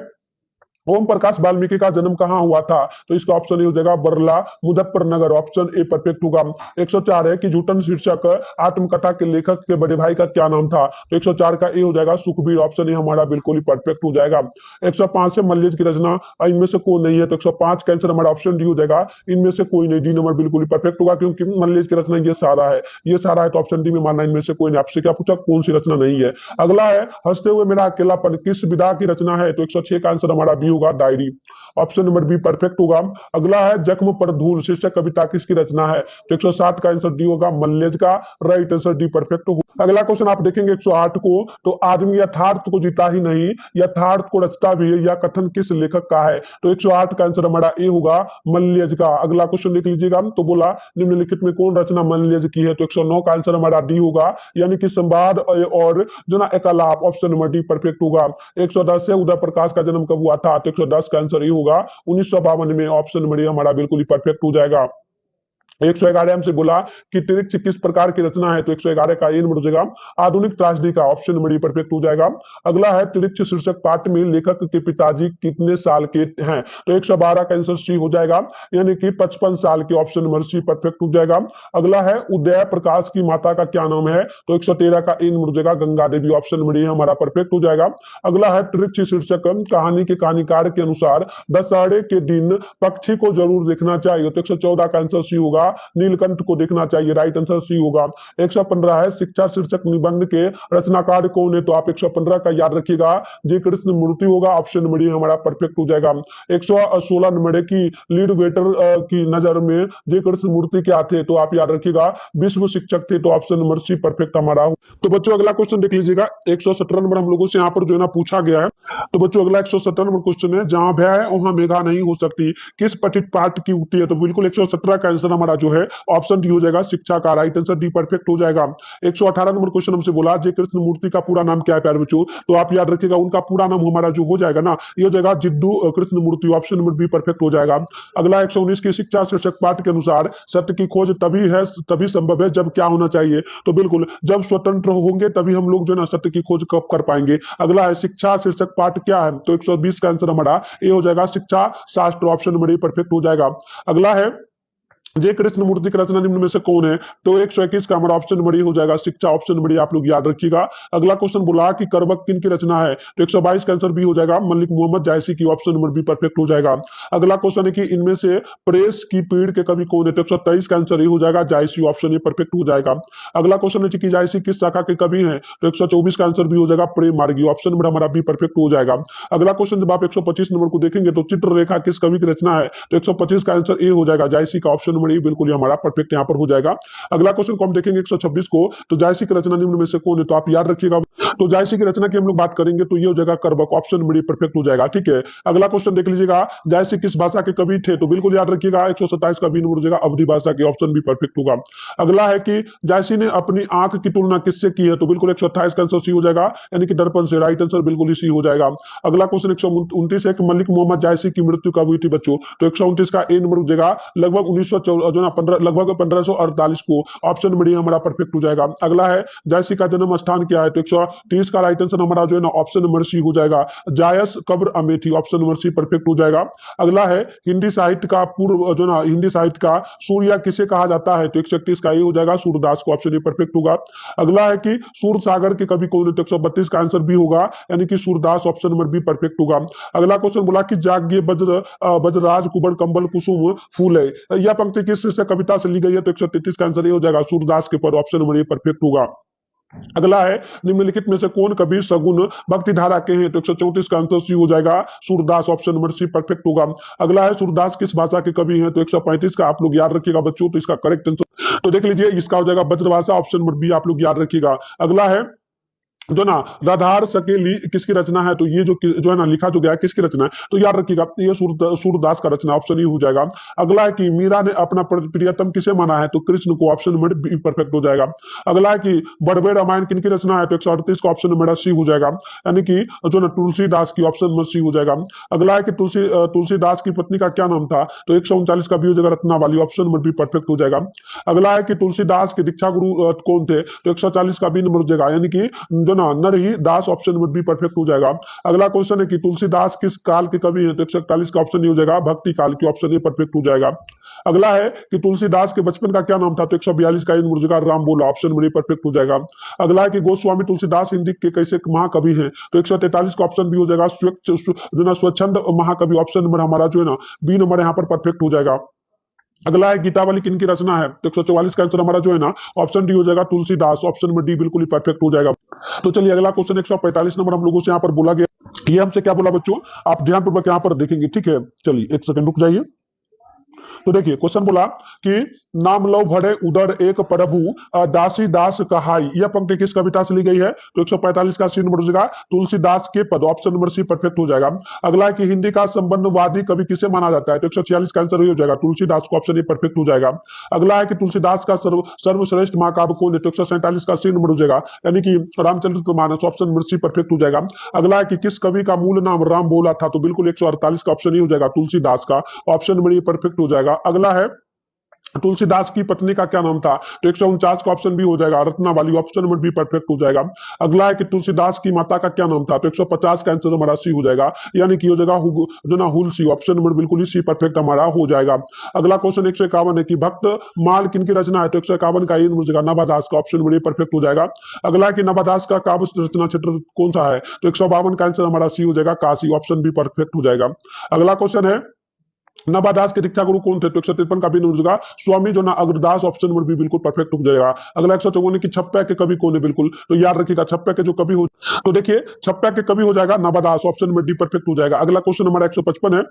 ओम प्रकाश वाल्मीकि का जन्म कहां हुआ था? तो इसका ऑप्शन ए हो जाएगा, Barla Muzaffarnagar. Option a perfect होगा। 104 है कि जूटन शीर्षक आत्मकथा के लेखक के बड़े भाई का क्या नाम था? तो 104 का ए हो जाएगा, सुखबीर। ऑप्शन ए हमारा बिल्कुल ही परफेक्ट हो जाएगा। 105 है मल्लेज की रचना इनमें से कोई नहीं है? तो 105 का आंसर हमारा ऑप्शन डी हो जाएगा, इनमें से कोई नहीं। डी नंबर बिल्कुल ही परफेक्ट होगा, क्योंकि मल्लेज की रचना ये सारा है, ये सारा है। तो ऑप्शन डी में मानना इनमें से कोई नहीं। आपसे क्या पूछा, कौन सी रचना नहीं है? अगला है हंसते हुए मेरा अकेलापन किस विधा की रचना है? तो 106 का आंसर हमारा बी होगा, diary. Option number B perfect होगा। अगला है जख्म पर धूल शीर्षक कविता किसकी रचना है? तो 107 का आंसर डी होगा, मल्लेज का। राइट आंसर डी परफेक्ट होगा। अगला क्वेश्चन आप देखेंगे 108 को, तो आदमी यथार्थ को जीता ही नहीं यथार्थ को रचता भी है, यह कथन किस लेखक का है? तो 108 का आंसर हमारा ए होगा, मल्लेज का। अगला क्वेश्चन देख लीजिएगा, तो बोला निम्नलिखित में कौन रचना मल्लेज की है? तो 109 का आंसर हमारा डी होगा, यानी कि संवाद और जो ना एकालाप। ऑप्शन नंबर डी परफेक्ट होगा। 110 है उदय प्रकाश का जन्म कब हुआ था? तो 110 का आंसर ए होगा, 1952 में। ऑप्शन नंबर ए हमारा बिल्कुल ही परफेक्ट हो जाएगा। 111 हमसे बोला कि त्रिक्ष किस प्रकार की रचना है? तो 111 का ए नंबर हो जाएगा, आधुनिक त्रासदी का। ऑप्शन नंबर ए परफेक्ट हो जाएगा। अगला है त्रिक्ष शीर्षक पाठ में लेखक के पिताजी कितने साल के हैं? तो 112 का आंसर सी हो जाएगा, यानी कि 55 साल के। ऑप्शन नंबर सी परफेक्ट हो जाएगा। अगला है उदय प्रकाश की माता का क्या नाम है? तो 113 का ए नंबर हो जाएगा, गंगा देवी। ऑप्शन नंबर ए हमारा परफेक्ट हो जाएगा। अगला है त्रिक्ष शीर्षक कहानी के कहानीकार के अनुसार दशहरे के दिन पक्षी को जरूर देखना चाहिए। तो 114 का आंसर सी होगा, नीलकंठ को देखना चाहिए। राइट आंसर सी होगा। 115 है शिक्षा शीर्षक निबंध के रचनाकार कौन है? तो आप 115 का याद रखिएगा, जी कृष्ण मूर्ति होगा। ऑप्शन नंबर ए हमारा परफेक्ट हो जाएगा। 116 नंबर है कि लीड वेटर की नजर में जी कृष्ण मूर्ति क्या थे? तो आप याद रखिएगा, विश्व शिक्षक थे। तो ऑप्शन नंबर सी परफेक्ट हमारा। तो बच्चों अगला क्वेश्चन देख लीजिएगा, 117 नंबर हम लोगों से यहाँ पर जो है ना पूछा गया है। तो बच्चों अगला 117 नंबर क्वेश्चन है, जहां भय है वहां मेघा नहीं हो सकती, किस पठित पाठ की उक्ति है? तो बिल्कुल 117 का आंसर हमारा जो है ऑप्शन डी हो जाएगा, शिक्षा का। राइट आंसर डी परफेक्ट हो जाएगा। 118 नंबर क्वेश्चन हमसे बोला जय कृष्ण मूर्ति का पूरा नाम क्या है प्यारे बच्चों? तो आप याद रखिएगा, उनका पूरा नाम हमारा जो हो जाएगा ना, ये हो जाएगा जिद्दू कृष्ण मूर्ति। ऑप्शन नंबर बी परफेक्ट हो जाएगा। अगला 119 की शिक्षा शीर्षक पाठ के अनुसार सत्य की खोज तभी संभव है जब क्या होना चाहिए? तो बिल्कुल जब स्वतंत्र होंगे तभी हम लोग जो है ना सत्य की खोज कब कर पाएंगे। अगला है शिक्षा शीर्षक पाठ क्या है? तो 120 का आंसर हमारा ए हो जाएगा, शिक्षा शास्त्र। ऑप्शन नंबर ए परफेक्ट हो जाएगा। अगला है जय कृष्ण मूर्ति की रचना निम्न में से कौन है? तो 121 का हमारा ऑप्शन नंबर हो जाएगा शिक्षा, ऑप्शन नंबर आप लोग याद रखिएगा। अगला क्वेश्चन बोला कि करबक किन की रचना है? तो 122 का आंसर बी हो जाएगा मलिक मोहम्मद जायसी की, ऑप्शन नंबर बी परफेक्ट हो जाएगा। अगला क्वेश्चन है कि इनमें से प्रेस की पीढ़ के कवि कौन है? तो 123 का आंसर हो जाएगा जायसी, ऑप्शन ए परफेक्ट हो जाएगा। अगला क्वेश्चन है कि जायसी किस शाखा के कवि है? तो 124 का आंसर भी हो जाएगा प्रेम मार्गी, ऑप्शन नंबर हमारा बी परफेक्ट हो जाएगा। अगला क्वेश्चन जब आप 125 नंबर को देखेंगे तो चित्ररेखा किस कवि की रचना है? तो 125 का आंसर ए हो जाएगा जायसी का, ऑप्शन नंबर ए बिल्कुल हमारा परफेक्ट यहाँ पर हो जाएगा। अगला क्वेश्चन को हम देखेंगे 126 को, तो जायसी की रचना निम्न में से कौन है? तो आप याद रखिएगा। तो जायसी की रचना की हम लोग बात करेंगे तो ये हो जाएगा करबक, ऑप्शन नंबर परफेक्ट हो जाएगा। ठीक है, अगला क्वेश्चन देख लीजिएगा, जायसी किस भाषा के कवि थे? तो बिल्कुल याद रखिएगा 127 का बी नंबर हो जाएगा अवधी भाषा की, ऑप्शन भी परफेक्ट होगा। अगला है कि जायसी ने अपनी आंख की तुलना किससे की है? तो बिल्कुल 128 का आंसर सी हो जाएगा, यानी कि दर्पण से, राइट आंसर बिल्कुल सी हो जाएगा। अगला क्वेश्चन 129 है कि मलिक मोहम्मद जायसी की मृत्यु कब हुई थी बच्चों? तो 129 का ए नंबर हो जाएगा लगभग 1948 को, ऑप्शन नंबर हमारा परफेक्ट हो जाएगा। अगला है जायसी का जन्म स्थान क्या है? तो 130 का राइट आंसर हमारा जो है ना ऑप्शन नंबर सी हो जाएगा जायस कब्र Amethi, option number C perfect हो जाएगा। अगला है हिंदी साहित्य का पूर्व जो ना हिंदी साहित्य का सूर्या किसे कहा जाता है? तो 131 का ये हो जाएगा सूरदास को, ऑप्शन ए परफेक्ट होगा। अगला है कि सूर सागर के कवि कौन है? तो 132 का आंसर भी होगा, यानी कि Surdas, option number B perfect होगा। अगला क्वेश्चन बोला कि जाग्ञे वज्रराज कुबड़ कंबल कुसुम फूल है, यह पंक्ति किस से कविता से ली गई है? तो 133 का आंसर ये हो जाएगा सूरदास के पर, ऑप्शन नंबर ए परफेक्ट होगा। अगला है निम्नलिखित में से कौन कवि सगुन भक्ति धारा के हैं? तो 134 का आंसर सी हो जाएगा Surdas, option number C perfect होगा। अगला है सूरदास किस भाषा के कवि हैं? तो 135 का आप लोग याद रखिएगा बच्चों, तो इसका करेक्ट आंसर तो देख लीजिए, इसका हो जाएगा ब्रजभाषा, ऑप्शन नंबर बी आप लोग याद रखिएगा। अगला है जो ना राधार सकेली किसकी रचना है? तो ये जो है ना लिखा जो गया है किसकी रचना है? तो याद रखिएगा ये सूरदास का रचना, ऑप्शन ही हो जाएगा। अगला है कि मीरा ने अपना प्रियतम किसे माना है? तो कृष्ण को, ऑप्शन नंबर बी परफेक्ट हो जाएगा। अगला है कि बड़बे रामायण किनकी रचना है? तो 138 का ऑप्शन नंबर सी हो जाएगा, यानी कि जो ना तुलसीदास की, ऑप्शन नंबर सी हो जाएगा। अगला है कि तुलसीदास की पत्नी का क्या नाम था? तो 139 का भी हो जाएगा Ratnavali, option number B perfect हो जाएगा। अगला है कि तुलसीदास के दीक्षा गुरु कौन थे? तो 140 का बी नंबर हो जाएगा, यानी कि जो ना नर ही दास, ऑप्शन नंबर बी परफेक्ट हो जाएगा। अगला क्वेश्चन है कि तुलसीदास किस काल के कवि हैं? तो 141 का ऑप्शन हो जाएगा भक्ति काल की, ऑप्शन ए परफेक्ट हो जाएगा। अगला है कि तुलसीदास के बचपन का क्या नाम था? तो 142 का नंबर हो जाएगा राम बोला, ऑप्शन नंबर ए परफेक्ट हो जाएगा। अगला है कि गोस्वामी तुलसीदास हिंदी के कैसे महाकवि हैं? तो 143 का ऑप्शन भी हो जाएगा जो ना स्वच्छंद महाकवि, ऑप्शन नंबर हमारा जो है ना बी नंबर यहाँ पर परफेक्ट हो जाएगा। अगला है गीतावली किनकी रचना है? तो 144 का आंसर हमारा जो है ना ऑप्शन डी हो जाएगा तुलसीदास, ऑप्शन नंबर डी बिल्कुल ही परफेक्ट हो जाएगा। तो चलिए अगला क्वेश्चन 145 नंबर हम लोगों से यहाँ पर बोला गया, ये हमसे क्या बोला बच्चों, आप ध्यानपूर्वक यहाँ पर देखेंगे। ठीक है, चलिए एक सेकंड रुक जाइए। तो देखिए क्वेश्चन बोला कि नाम लो भरे उदर एक प्रभु दासी दास कहाई, यह पंक्ति किस कविता से ली गई है? तो 145 का सी नंबर हो जाएगा तुलसीदास के पद, ऑप्शन नंबर सी परफेक्ट हो जाएगा। अगला है कि हिंदी का संबंधवादी कवि किसे माना जाता है? तो 146 का आंसर हो जाएगा तुलसीदास को, ऑप्शन ए परफेक्ट हो जाएगा। अगला है कि तुलसीदास का सर्वश्रेष्ठ महाकाव्य कौन है? तो 147 का सी नंबर हो जाएगा, यानी कि Ramcharitmanas, option number C perfect हो जाएगा। अगला है कि किस कवि का मूल नाम राम बोला था? तो बिल्कुल 148 का ऑप्शन ही हो जाएगा तुलसीदास का, ऑप्शन नंबर ए परफेक्ट हो जाएगा। अगला है तुलसीदास की पत्नी का क्या नाम था? तो 149 का ऑप्शन भी हो जाएगा Ratnavali, option number B perfect हो जाएगा। अगला है कि तुलसीदास की माता का क्या नाम था? तो 150 का आंसर हमारा सी हो जाएगा, यानी कि हो जाएगा जो ना हुलसी, ऑप्शन नंबर बिल्कुल ही सी परफेक्ट हमारा हो जाएगा। अगला क्वेश्चन 151 है कि भक्त माल किनकी रचना है? तो 151 का ये हो जाएगा नवादास का, ऑप्शन नंबर ए परफेक्ट हो जाएगा। अगला है कि नवादास का काव्य रचना क्षेत्र कौन सा है? तो 152 का आंसर हमारा सी हो जाएगा काशी, ऑप्शन बी परफेक्ट हो जाएगा। अगला क्वेश्चन है नवादास के दीक्षा गुरु कौन थे? तो 153 का भी हो जाएगा स्वामी जो ना अग्रदास, ऑप्शन नंबर बी बिल्कुल परफेक्ट हो जाएगा। अगला 154 की छप्पा के कवि कौन है? बिल्कुल तो याद रखिएगा छप्पा के जो कवि हो, तो देखिए छप्पा के कवि हो जाएगा नवादास, ऑप्शन नंबर डी परफेक्ट हो जाएगा। अगला क्वेश्चन हमारा 155 है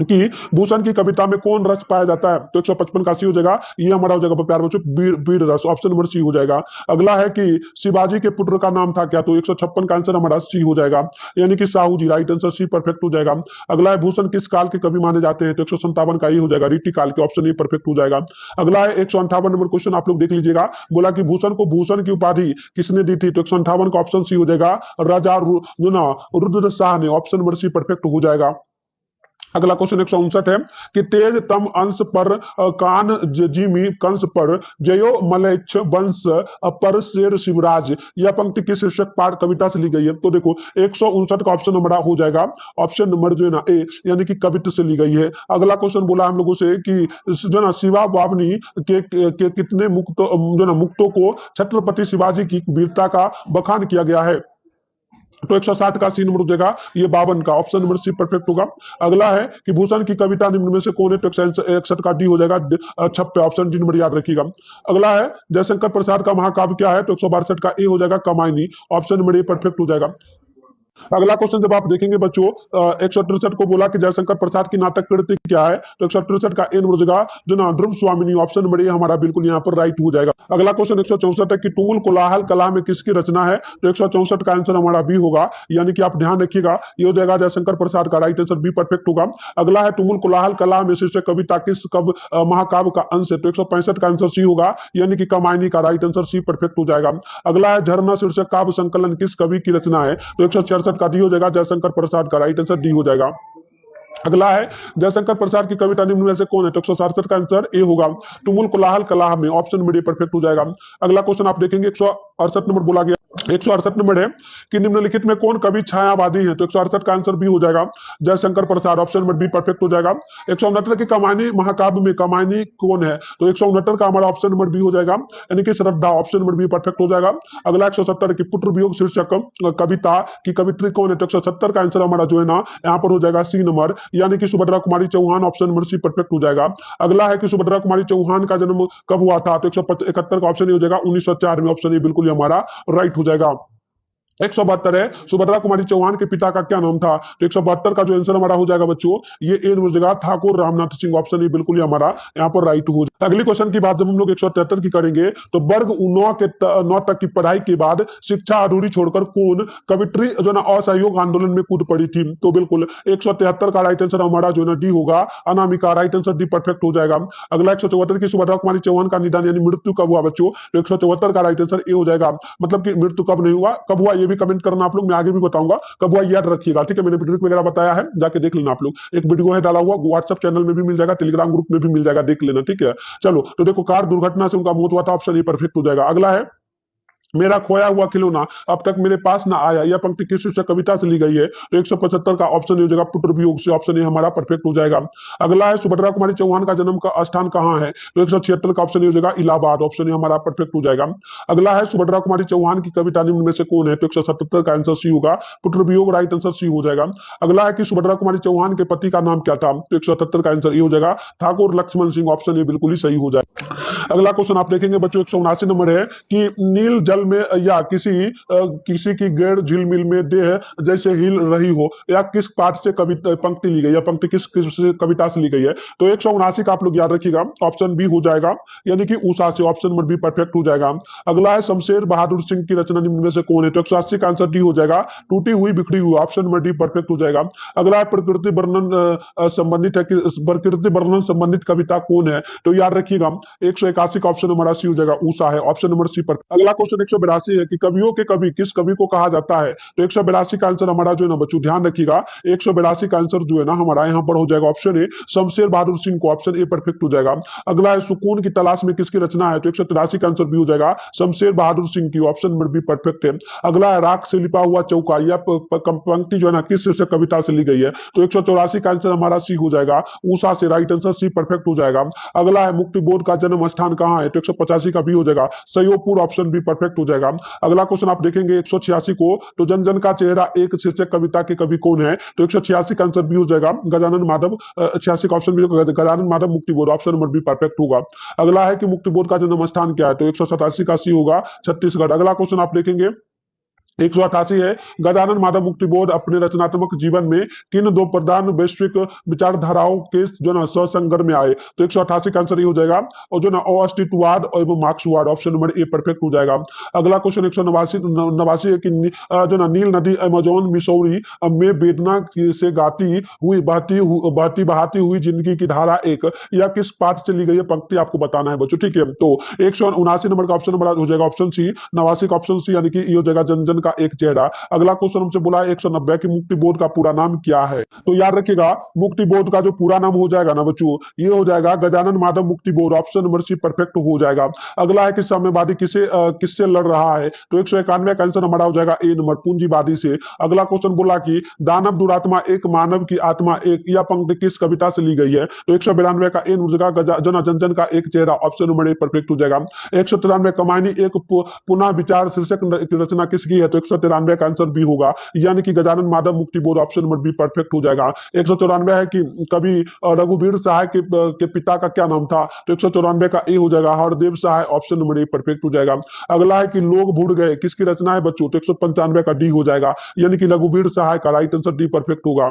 कि भूषण की कविता में कौन रस पाया जाता है? तो 155 का सी हो जाएगा, ये हमारा हो जाएगा प्यार बच्चों बीड़ रस, ऑप्शन नंबर सी हो जाएगा। अगला है कि शिवाजी के पुत्र का नाम था क्या? तो 156 का आंसर हमारा सी हो जाएगा, यानी कि साहू जी, राइट आंसर सी परफेक्ट हो जाएगा। अगला है भूषण किस काल के कवि माने जाते हैं? तो 157 का ये हो जाएगा रीति काल के, ऑप्शन ए परफेक्ट हो जाएगा। अगला है 158 नंबर क्वेश्चन आप लोग देख लीजिएगा, बोला कि भूषण को भूषण की उपाधि किसने दी थी? तो 158 का ऑप्शन सी हो जाएगा राजा रुद्र शाह ने, ऑप्शन नंबर सी परफेक्ट हो जाएगा। अगला क्वेश्चन 159 है कि तेज तम अंश पर कान जिमी कंस पर जयो मलेच्छ वंश पर शेर शिवराज। यह पंक्ति किस शीर्षक पाठ कविता से ली गई है? तो देखो 159 का ऑप्शन नंबर हो जाएगा ऑप्शन नंबर जो है ना ए, यानी कि कवित्व से ली गई है। अगला क्वेश्चन बोला हम लोगों से कि जो ना शिवा वावनी के कितने जो ना मुक्तों को छत्रपति शिवाजी की वीरता का बखान किया गया है? तो 160 का सी नंबर हो जाएगा ये 52 का, ऑप्शन नंबर सी परफेक्ट होगा। अगला है कि भूषण की कविता निम्न में से कौन है? तो 161 का डी हो जाएगा, 56 ऑप्शन डी नंबर याद रखिएगा। अगला है जयशंकर प्रसाद का महाकाव्य क्या है? तो 162 का ए हो जाएगा Kamayani, option number A perfect हो जाएगा। अगला क्वेश्चन जब आप देखेंगे बच्चों 163 को बोला कि जयशंकर प्रसाद की नाटक कृति क्या है? तो 163 का ए नंबर हो जाएगा जो ना ध्रुव स्वामिनी, ऑप्शन नंबर ए हमारा बिल्कुल यहाँ पर राइट हो जाएगा। अगला क्वेश्चन 164 है कि तुमुल कोलाहल कला में किसकी रचना है? तो 164 का आंसर हमारा बी होगा, यानी कि आप ध्यान रखिएगा ये हो जाएगा जयशंकर प्रसाद का, राइट आंसर बी परफेक्ट होगा। अगला है तुमुल कोलाहल कला में शीर्षक कविता किस कब महाकाव्य का अंश है? तो 165 का आंसर सी होगा, यानी कि कामायनी का, राइट आंसर सी परफेक्ट हो जाएगा। अगला है झरना शीर्षक काव्य संकलन किस कवि की रचना है? तो 166 का डी हो जाएगा जयशंकर प्रसाद का, राइट आंसर डी हो जाएगा। अगला है जयशंकर प्रसाद की कविता निम्न में से कौन है? तो 167 का आंसर ए होगा, तुमुल कोलाहल कला में, ऑप्शन नंबर ए परफेक्ट हो जाएगा। अगला क्वेश्चन आप देखेंगे 168 नंबर बोला गया, 168 नंबर है कि निम्नलिखित में कौन कवि छायावादी है? तो 168 का आंसर बी हो जाएगा Jaishankar Prasad, option number B perfect हो जाएगा। 169 की कमायनी महाकाव्य में कमायनी कौन है? तो 169 का हमारा ऑप्शन नंबर बी हो जाएगा, यानी कि श्रद्धा, ऑप्शन नंबर बी परफेक्ट हो जाएगा। अगला 170 की पुत्र वियोग शीर्षक कविता की कवित्री कौन है? तो 170 का आंसर हमारा जो है ना यहाँ पर हो जाएगा सी नंबर, यानी कि Subhadra Kumari Chauhan, option number C perfect हो जाएगा। अगला है कि सुभद्रा कुमारी चौहान का जन्म कब हुआ था? तो 171 का ऑप्शन हो जाएगा 1904 में, ऑप्शन ए बिल्कुल हमारा राइट हो जाएगा। 172 है सुभद्रा कुमारी चौहान के पिता का क्या नाम था? तो 172 का जो आंसर हमारा हो जाएगा बच्चों ये ए नंबर जगह ठाकुर रामनाथ सिंह, ऑप्शन ए बिल्कुल हमारा यहाँ पर राइट हो जाएगा। अगली क्वेश्चन की बात जब हम लोग 173 की करेंगे तो वर्ग 9 तक की पढ़ाई के बाद शिक्षा अधूरी छोड़कर कौन कवित्री जो ना असहयोग आंदोलन में कूद पड़ी थी? तो बिल्कुल 173 का राइट आंसर हमारा जो ना डी होगा Anamika, right answer D perfect हो जाएगा। अगला 174 की सुभद्रा कुमारी चौहान का निधन यानी मृत्यु कब हुआ बच्चों? तो 174 का राइट आंसर ए हो जाएगा, मतलब कि मृत्यु कब नहीं हुआ, कब हुआ ये भी कमेंट करना आप लोग, मैं आगे भी बताऊंगा कब हुआ याद रखिएगा, ठीक है। मैंने वीडियो वगैरह बताया है, जाके देख लेना आप लोग, एक वीडियो है डाला हुआ, व्हाट्सएप चैनल में भी मिल जाएगा, टेलीग्राम ग्रुप में भी मिल जाएगा, देख लेना, ठीक है। चलो तो देखो कार दुर्घटना से उनका मौत हुआ था, ऑप्शन ए परफेक्ट हो जाएगा। अगला है मेरा खोया हुआ खिलौना अब तक मेरे पास ना आया, यह पंक्ति किस शीर्षक कविता से ली गई है? तो 175 का ऑप्शन हो जाएगा पुत्र वियोग से, ऑप्शन ए हमारा परफेक्ट हो जाएगा। अगला है सुभद्रा कुमारी चौहान का जन्म का स्थान कहां है? तो 176 का ऑप्शन हो जाएगा इलाहाबाद, ऑप्शन ए हमारा परफेक्ट हो जाएगा। अगला है सुभद्रा कुमारी चौहान की कविता निम्न में से कौन है? तो 177 का आंसर सी होगा पुत्र वियोग, राइट आंसर सी हो जाएगा। अगला है कि सुभद्रा कुमारी चौहान के पति का नाम क्या था? तो 177 का आंसर ए हो जाएगा ठाकुर लक्ष्मण सिंह, ऑप्शन ए बिल्कुल ही सही हो जाएगा। अगला क्वेश्चन आप देखेंगे बच्चों 179 नंबर है कि नील जल में या किसी की गैर झिलमिल में देह जैसे हिल रही हो, या किस पाठ से कविता पंक्ति ली गई है? पंक्ति किस कविता से ली गई है? तो 179 का आप लोग याद रखिएगा, ऑप्शन बी हो जाएगा, यानी कि उषा से, ऑप्शन नंबर बी परफेक्ट हो जाएगा। अगला है शमशेर बहादुर सिंह की रचना निम्न में से कौन है? तो 180 का आंसर डी हो जाएगा टूटी हुई बिखरी हुई, ऑप्शन नंबर डी परफेक्ट हो जाएगा। अगला है प्रकृति वर्णन संबंधित है कि प्रकृति वर्णन संबंधित कविता कौन है? तो याद रखिएगा 181 का ऑप्शन हमारा सी हो जाएगा उषा है, ऑप्शन नंबर सी पर। अगला क्वेश्चन 182 है कि कवियों के कवि किस कवि को कहा जाता है? तो 182 का आंसर हमारा जो है ना बच्चों ध्यान रखिएगा 182 का आंसर जो है ना हमारा यहाँ पर हो जाएगा ऑप्शन ए शमशेर बहादुर सिंह को, ऑप्शन ए परफेक्ट हो जाएगा। अगला है सुकून की तलाश में किसकी रचना है? तो 183 का आंसर भी हो जाएगा शमशेर बहादुर सिंह की, ऑप्शन नंबर बी परफेक्ट है। अगला है राख से लिपा हुआ चौका, यह पंक्ति जो है ना किस शीर्षक कविता से ली गई है? तो 184 का आंसर हमारा सी हो जाएगा उषा से, राइट आंसर सी परफेक्ट हो जाएगा। अगला है मुक्ति बोध का जन्म स्थान कहाँ है? तो 185 का भी हो जाएगा सयोपुर, ऑप्शन बी परफेक्ट हो जाएगा। अगला क्वेश्चन आप देखेंगे 186 को तो जन जन का चेहरा एक शीर्षक कविता के कवि कौन है? तो 186 का आंसर भी हो जाएगा गजानन माधव, 86 का ऑप्शन भी Gajanan Madhav Muktibodh, option number B perfect होगा। अगला है कि मुक्तिबोध का जन्म स्थान क्या है? तो 187 का सी होगा छत्तीसगढ़। अगला क्वेश्चन आप देखेंगे 188 है गजानन माधव मुक्तिबोध अपने रचनात्मक जीवन में किन दो प्रधान वैश्विक विचारधाराओं के जो ना ससंगर्भ में आए? तो 188 का आंसर ये हो जाएगा और जो ना अस्तित्ववाद एवं मार्क्सवाद, ऑप्शन नंबर ए परफेक्ट हो जाएगा। अगला क्वेश्चन 189 है कि जो ना नील नदी अमेजोन मिसौरी में वेदना से बहाती हुई जिंदगी की धारा एक, या किस पाठ से ली गई है पंक्ति आपको बताना है बच्चों, ठीक है। तो 179 नंबर का ऑप्शन नंबर हो जाएगा ऑप्शन सी, 89 का ऑप्शन सी, यानी कि ये हो जाएगा जन जन का एक चेहरा। अगला क्वेश्चन हमसे बोला है 190 की मुक्ति बोध का पूरा नाम क्या है। तो याद रखिएगा मुक्ति बोध का जो पूरा नाम हो जाएगा ना बच्चों, ये हो जाएगा गजानन माधव मुक्ति बोध। ऑप्शन नंबर सी परफेक्ट हो जाएगा। अगला है कि साम्यवादी किससे लड़ रहा है, तो 191 का आंसर हमारा हो जाएगा ए नंबर, पूंजीवादी से। अगला क्वेश्चन बोला कि दानव दुरात्मा एक मानव की आत्मा एक, यह पंक्ति किस कविता से ली गई है, तो 192 का ए नंबर जना जनजन का एक चेहरा। ऑप्शन नंबर ए परफेक्ट हो जाएगा। 193 कमानी एक पुनः विचार शीर्षक की रचना किसकी है, तो 193 का आंसर बी होगा, यानी कि गजानन माधव मुक्ति बोध। ऑप्शन नंबर बी परफेक्ट हो जाएगा। 194 है कि कवि रघुवीर सहाय के पिता का क्या नाम था, तो 194 का ए हो जाएगा, हरदेव सहाय। ऑप्शन नंबर ए परफेक्ट हो जाएगा। अगला है कि लोग भूल गए किसकी रचना है बच्चों, तो 195 का डी हो जाएगा, यानी कि रघुवीर सहाय का। राइट आंसर डी परफेक्ट होगा।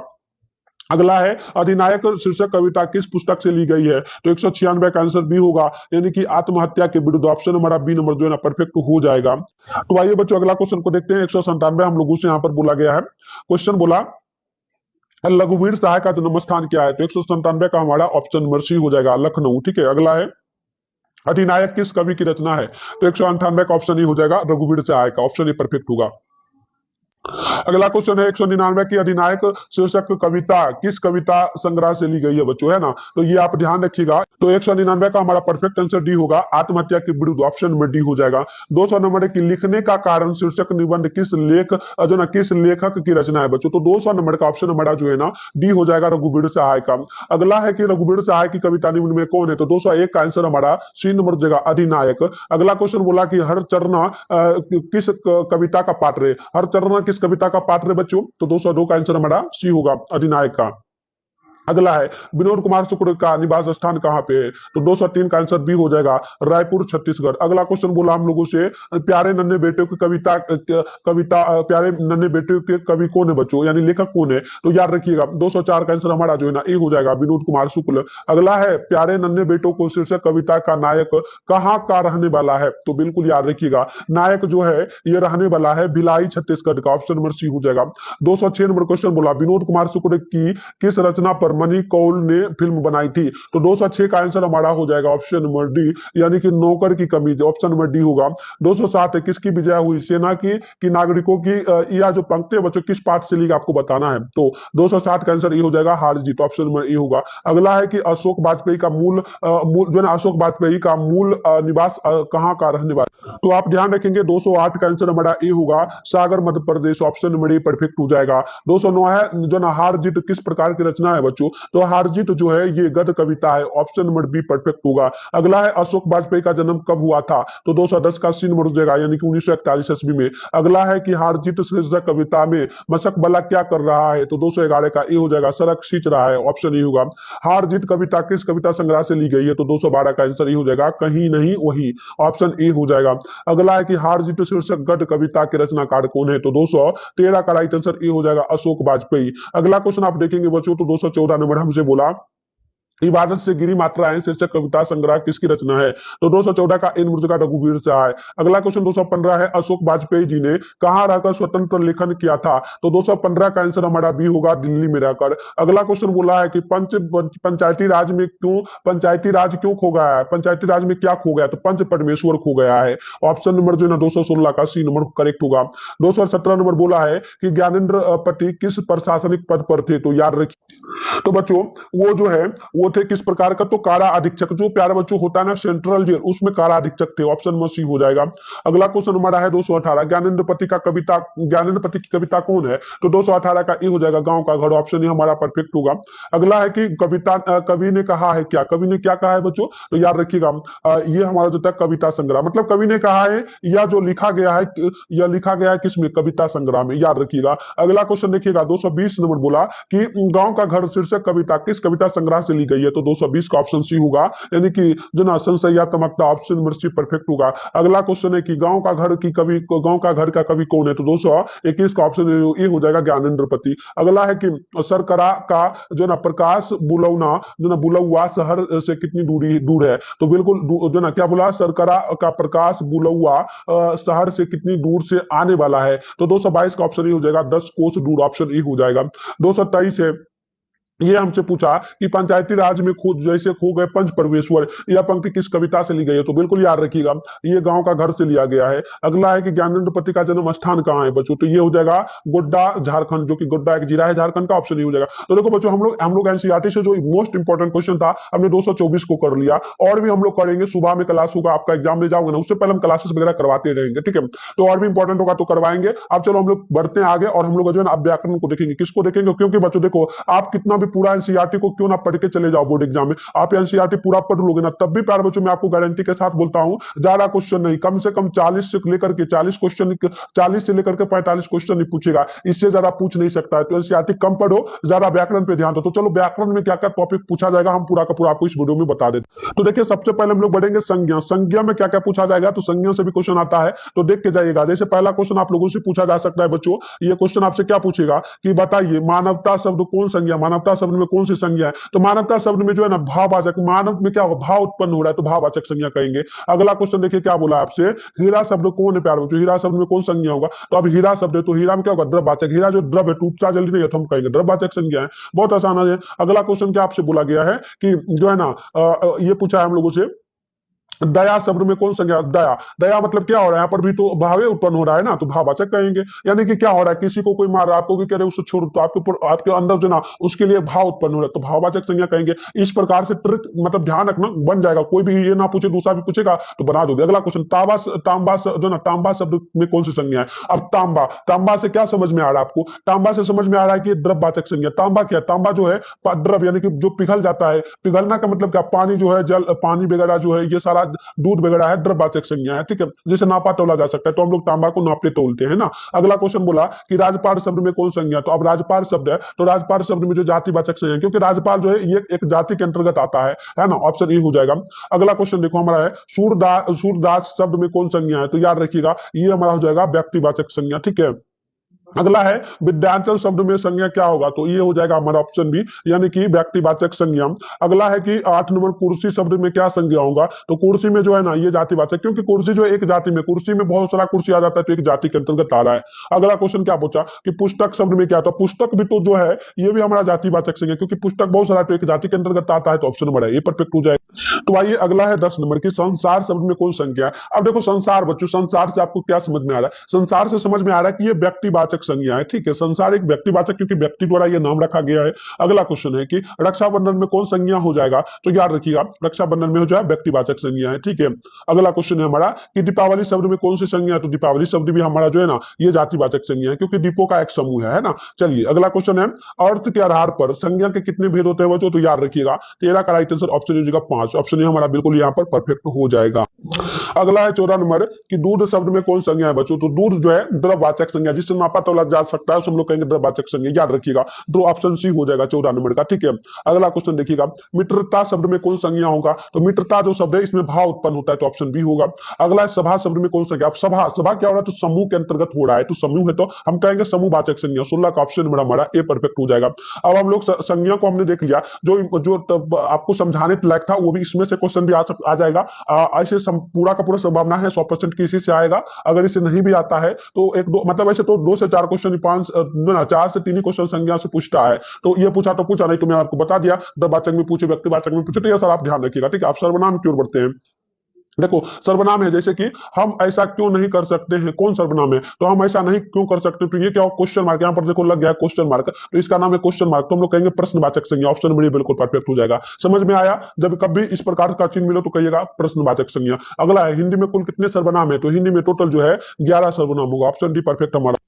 अगला है अधिनायक शीर्षक कविता किस पुस्तक से ली गई है, तो 196 का आंसर बी होगा, यानी कि आत्महत्या के विरुद्ध। ऑप्शन हमारा बी नंबर जो है ना परफेक्ट हो जाएगा। तो आइए बच्चों अगला क्वेश्चन को देखते हैं। 197 हम लोगों से यहाँ पर बोला गया है, क्वेश्चन बोला रघुवीर सहाय का जन्म स्थान क्या है, तो 197 का हमारा ऑप्शन नंबर सी हो जाएगा, लखनऊ। ठीक है। अगला है अधिनायक किस कवि की रचना है, तो 198 का ऑप्शन ही हो जाएगा, रघुवीर सहाय का। ऑप्शन ही परफेक्ट होगा। अगला क्वेश्चन है 199 की अधिनायक शीर्षक कविता किस कविता संग्रह से ली गई है बच्चों, है ना, तो ये आप ध्यान रखिएगा। तो 199 का हमारा परफेक्ट आंसर डी होगा, आत्महत्या के विरुद्ध। ऑप्शन नंबर डी हो जाएगा। 200 नंबर है कि लिखने का कारण शीर्षक निबंध किस किस लेखक की रचना है बच्चों, तो 200 नंबर का ऑप्शन हमारा जो है ना डी हो जाएगा, रघुवीर सहाय का। अगला है कि रघुवीर सहाय की कविता निम्न में कौन है, तो 201 का आंसर हमारा सी नंबर जगह अधिनायक। अगला क्वेश्चन बोला कि हर चरण किस कविता का पात्र है, हर चरण किस कविता का पात्र है बच्चों, तो 202 का आंसर हमारा सी होगा, अधिनायक का। अगला है विनोद कुमार शुक्ल का निवास स्थान कहां पे है, तो 203 का आंसर बी हो जाएगा, रायपुर छत्तीसगढ़। अगला क्वेश्चन बोला हम लोगों से प्यारे नन्हे बेटे की प्यारे नन्हे बेटे के कवि कौन है बच्चों, यानी लेखक कौन है, तो याद रखिएगा 204 का आंसर हमारा जो है ना ए हो जाएगा, विनोद कुमार शुक्ल। अगला है प्यारे नन्हे बेटों को शीर्षक कविता का नायक कहाँ का रहने वाला है, तो बिल्कुल याद रखिएगा नायक जो है ये रहने वाला है भिलाई छत्तीसगढ़ का। ऑप्शन नंबर सी हो जाएगा। 206 नंबर क्वेश्चन बोला विनोद कुमार शुक्ल की किस रचना पर मनी कौल ने फिल्म बनाई थी, तो 206 का आंसर हमारा हो जाएगा, ऑप्शन नंबर डी, यानी कि नौकर की कमीज। ऑप्शन नंबर डी होगा। 207 है किसकी विजय हुई, सेना की नागरिकों की, यह जो पंक्ति है बच्चों किस पाठ से ली आपको बताना है, तो 207 का आंसर ये हो जाएगा, हार जीत। ऑप्शन नंबर ए होगा। अगला है कि अशोक वाजपेयी का मूल जो है अशोक वाजपेयी का मूल निवास कहाँ का रहने वाला, तो आप ध्यान रखेंगे 208 का आंसर हमारा ए होगा, सागर Madhya Pradesh. Option number A perfect हो जाएगा। 209 है जो ना हार जीत किस प्रकार की रचना है बच्चों, तो हारजीत जो है ये गद्य कविता है। ऑप्शन नंबर बी परफेक्ट होगा। अगला है अशोक वाजपेयी का जन्म कब हुआ था, तो 210 का सी नंबर हो जाएगा, यानी कि 1941 ईस्वी में। अगला है कि हारजीत शीर्षक कविता में मशकबला क्या कर रहा है, तो 211 का ए हो जाएगा, सड़क खींच रहा है। ऑप्शन ए होगा। हारजीत कविता किस कविता संग्रह से ली गई है, तो 212 का आंसर ए हो जाएगा, कहीं नहीं वही। ऑप्शन ए हो जाएगा। अगला है कि हारजीत शीर्षक गद्य कविता के रचनाकार कौन है, तो 213 का राइट आंसर ए हो जाएगा, अशोक वाजपेयी। अगला क्वेश्चन आप देखेंगे बच्चों, तो 214 नंबर हमसे बोला इबादत से गिरी मात्राएं शीर्षक कविता संग्रह किसकी रचना है, तो 214 का इन मुर्जा का रघुवीर सहाय। अगला क्वेश्चन 215 है अशोक वाजपेयी जी ने कहां रहकर स्वतंत्र लेखन किया था, तो 215 का आंसर हमारा बी होगा, दिल्ली में रहकर। अगला क्वेश्चन बोला है कि पंचायती राज क्यों खो गया है, पंचायती राज में क्या खो गया, तो पंच परमेश्वर खो गया है। ऑप्शन नंबर जो है ना 216 का सी नंबर करेक्ट होगा। 217 नंबर बोला है कि ज्ञानेंद्र पति किस प्रशासनिक पद पर थे, तो याद रखिए तो बच्चों वो जो है वो थे किस प्रकार का, तो कारा अधीक्षक। जो प्यारे बच्चों होता है ना सेंट्रल जेल, उसमें कारा अधीक्षक थे। ऑप्शन नंबर सी हो जाएगा। अगला क्वेश्चन हमारा है 218 ज्ञानेंद्र पति की कविता कौन है, तो 218 का ए हो जाएगा, गांव का घर। ऑप्शन ए हमारा परफेक्ट होगा। अगला है कि कवि ने कहा है क्या, कवि ने क्या कहा है बच्चों, तो याद रखिएगा ये हमारा जो था कविता संग्रह, मतलब कवि ने कहा है या जो लिखा गया है, यह लिखा गया है किसमें, कविता संग्रह में, याद रखिएगा। अगला क्वेश्चन देखिएगा 220 नंबर बोला कि गांव का घर शीर्षक कविता किस कविता संग्रह से ली गई है, तो 220 का ऑप्शन सी होगा, यानी कि जो ना संशयात्मकता। ऑप्शन नंबर सी परफेक्ट होगा। अगला क्वेश्चन है कि गांव का घर का कवि कौन है, तो 221 का ऑप्शन ए हो जाएगा, ज्ञानेंद्र पति। अगला है कि सरकरा का जो ना प्रकाश बुलौना जो ना बुलौआ शहर से कितनी दूर है, तो बिल्कुल जो ना क्या बोला, सरकरा का प्रकाश बुलौआ शहर से कितनी दूर से आने वाला है, तो 222 का ऑप्शन ए हो जाएगा, 10 कोस दूर। ऑप्शन ए हो जाएगा। 223 है ये हमसे पूछा कि पंचायती राज में खुद जैसे खो गए पंच परमेश्वर, यह पंक्ति किस कविता से ली गई है? तो बिल्कुल याद रखिएगा, ये गांव का घर से लिया गया है। अगला है कि ज्ञानेंद्र पति का जन्म स्थान कहाँ है बच्चों? तो ये हो जाएगा गोड्डा झारखंड, जो कि गोड्डा एक जिला है झारखंड का, ऑप्शन ही हो जाएगा। तो देखो बच्चों, हम लोग एनसीईआरटी से जो मोस्ट इंपॉर्टेंट क्वेश्चन था हमने 224 को कर लिया, और भी हम लोग करेंगे। सुबह में क्लास होगा, आपका एग्जाम ले जाओगे ना, उससे पहले हम क्लासेस वगैरह करवाते रहेंगे, ठीक है? तो और भी इंपॉर्टेंट होगा तो करवाएंगे। अब चलो हम लोग बढ़ते हैं आगे, और हम लोग जो है ना अब व्याकरण को देखेंगे। किसको देखेंगे? क्योंकि बच्चों देखो, आप कितना भी पूरा एनसीईआरटी को क्यों ना पढ़ के चले जाओ बोर्ड एग्जाम में, आप एनसीईआरटी पूरा पढ़ लोगे ना, तब भी प्यारे बच्चों मैं आपको गारंटी के साथ बोलता हूं, ज्यादा क्वेश्चन नहीं, कम से कम 40 से लेकर के 40 क्वेश्चन, 40 से लेकर के 45 क्वेश्चन नहीं पूछेगा, इससे ज्यादा पूछ नहीं सकता है। तो एनसीईआरटी कम पढ़ो, ज्यादा व्याकरण पे ध्यान दो। तो चलो व्याकरण में क्या क्या टॉपिक पूछा जाएगा हम पूरा का पूरा आपको इस वीडियो में बता देते। तो देखिए, सबसे पहले हम लोग बढ़ेंगे संज्ञा। संज्ञा में क्या क्या पूछा जाएगा, तो संज्ञा से भी क्वेश्चन आता है, तो देख के जाइएगा। जैसे पहला क्वेश्चन आप लोगों से पूछा जा सकता है बच्चों, ये क्वेश्चन आपसे क्या पूछेगा कि बताइए मानवता शब्द कौन संज्ञा, मानवता शब्द में कौन सी संज्ञा है? तो मानवता शब्द में जो है ना भाववाचक, मानव में क्या होगा, भाव उत्पन्न हो रहा है, तो भाववाचक संज्ञा कहेंगे। अगला क्वेश्चन देखिए क्या बोला आपसे, हीरा शब्द कौन है प्यारे बच्चों? हीरा शब्द में कौन संज्ञा होगा? तो अब हीरा शब्द है तो हीरा में क्या होगा, द्रववाचक। हीरा जो द्रव है, टूटता जल्दी नहीं है, तो हम कहेंगे द्रववाचक संज्ञा है। बहुत आसान है। अगला क्वेश्चन क्या आपसे बोला गया है कि जो है ना ये पूछा है हम लोगों से, दया शब्द में कौन संज्ञा? दया। दया मतलब क्या हो रहा है, यहाँ पर भी तो भावे उत्पन्न हो रहा है ना, तो भाववाचक कहेंगे। यानी कि क्या हो रहा है, किसी को कोई मार रहा है, आपको कह रहे उसे छोड़, तो आपके ऊपर, आपके अंदर जो ना उसके लिए भाव उत्पन्न हो रहा है, तो भाववाचक संज्ञा कहेंगे। इस प्रकार से ट्रिक मतलब ध्यान रखना, बन जाएगा। कोई भी ये ना पूछे, दूसरा भी पूछेगा तो बना दोगे। अगला क्वेश्चन, तांबा, तांबा जो ना, तांबा शब्द में कौन सी संज्ञा है? अब तांबा, तांबा से क्या समझ में आ रहा है आपको? तांबा से समझ में आ रहा है कि द्रववाचक संज्ञा। तांबा क्या? तांबा जो है द्रव, यानी कि जो पिघल जाता है। पिघलना का मतलब क्या? पानी जो है, जल, पानी वगैरह जो है, ये सारा दूध वगैरह है, द्रववाचक संज्ञा है, ठीक है? जिसे नापा तोला जा सकता है, तो हम लोग तांबा को नापते तोलते हैं ना। अगला क्वेश्चन बोला कि राजपाल शब्द में कौन संज्ञा? तो अब राजपाल शब्द है, तो राजपाल शब्द में जो जातिवाचक संज्ञा है, क्योंकि राजपाल जो है ये एक जाति के अंतर्गत आता है ना, ऑप्शन ए हो जाएगा। अगला क्वेश्चन देखो हमारा है, सूरदास, सूरदास शब्द में कौन संज्ञा है? तो याद रखिएगा, ये हमारा हो जाएगा व्यक्तिवाचक संज्ञा, ठीक है? अगला है विद्यांचल शब्द में संज्ञा क्या होगा? तो ये हो जाएगा हमारा ऑप्शन बी, यानी कि व्यक्तिवाचक संज्ञा। अगला है कि 8 नंबर, कुर्सी शब्द में क्या संज्ञा होगा? तो कुर्सी में जो है ना ये जातिवाचक, क्योंकि कुर्सी जो है एक जाति में, कुर्सी में बहुत सारा कुर्सी आ जाता है, तो एक जाति के अंतर्गत आ रहा है। अगला क्वेश्चन क्या पूछा कि पुस्तक शब्द में क्या था? पुस्तक भी तो जो है ये भी हमारा जातिवाचक संज्ञा, क्योंकि पुस्तक बहुत सारा तो एक जाति के अंतर्गत आता है, तो ऑप्शन नंबर है ये परफेक्ट हो जाएगा। तो आइए अगला है 10 नंबर की संसार शब्द में कौन संज्ञा है? अब देखो संसार बच्चों, संसार से आपको क्या समझ में आ रहा है? संसार से समझ में आ रहा है कि ये व्यक्तिवाचक संज्ञा है, ठीक है? संसार एक व्यक्तिवाचक, क्योंकि व्यक्ति द्वारा ये नाम रखा गया है। अगला क्वेश्चन है कि रक्षाबंधन में कौन संज्ञा हो जाएगा? तो याद रखिएगा, रक्षाबंधन में हो जाए व्यक्तिवाचक संज्ञा है, ठीक है? अगला क्वेश्चन है हमारा कि दीपावली शब्द में कौन सी संज्ञा है? तो दीपावली शब्द भी हमारा जो है ना ये जातिवाचक संज्ञा है, क्योंकि दीपों का एक समूह है ना। चलिए अगला क्वेश्चन है, अर्थ के आधार पर संज्ञा के कितने भेद होते हैं बच्चों? तो याद रखिएगा 13 का राइट आंसर ऑप्शन हो जाएगा 5। ऑप्शन हमारा बिल्कुल यहाँ पर परफेक्ट हो जाएगा। अगला है 14 नंबर कि दूध शब्द में कौन संज्ञा है बच्चों? तो दूध जो है द्रववाचक संज्ञा, जिससे मापा तोला जा सकता है उसे हम लोग कहेंगे द्रववाचक संज्ञा, याद रखिएगा। तो ऑप्शन सी हो जाएगा 14 नंबर का, ठीक है? अगला क्वेश्चन देखिएगा, मित्रता शब्द में कौन संज्ञा होगा? तो मित्रता जो शब्द है इसमें भाव उत्पन्न होता है, तो ऑप्शन बी होगा। अगला है सभा शब्द में कौन संज्ञा? अब सभा, सभा क्या हो रहा है? तो समूह के अंतर्गत हो रहा है, तो समूह है तो हम कहेंगे समूहवाचक संज्ञा। 16 का ऑप्शन नंबर हमारा ए परफेक्ट हो जाएगा। अब हम लोग संज्ञा को हमने देख लिया, जो आपको समझाने लायक था वो भी इसमें से क्वेश्चन भी आ जाएगा। ऐसे पूरा का पूरा संभावना है 100% की इसी से आएगा। अगर इसे नहीं भी आता है तो एक दो, मतलब ऐसे तो 2 से 4 क्वेश्चन, 4 से 3 ही क्वेश्चन संज्ञा से पूछता है। तो ये पूछा तो पूछा, नहीं तो मैं आपको बता दिया, द्रववाचक में पूछे, व्यक्तिवाचक में पूछे, तो ये सर आप ध्यान रखिएगा, ठीक है? आप सर्वनाम की ओर बढ़ते हैं। देखो सर्वनाम है, जैसे कि हम ऐसा क्यों नहीं कर सकते हैं, कौन सर्वनाम है? तो हम ऐसा नहीं क्यों कर सकते, तो ये क्या हो, क्वेश्चन मार्क, यहाँ पर देखो लग गया क्वेश्चन मार्क, तो इसका नाम है क्वेश्चन मार्क, तो हम लोग कहेंगे प्रश्नवाचक संज्ञा। ऑप्शन नंबर बिल्कुल परफेक्ट हो जाएगा। समझ में आया? जब कभी इस प्रकार का चिन्ह मिले तो कहिएगा प्रश्नवाचक संज्ञा। अगला है हिंदी में कुल कितने सर्वनाम है? तो हिंदी में टोटल जो है 11 सर्वनाम होगा। ऑप्शन डी परफेक्ट हमारा।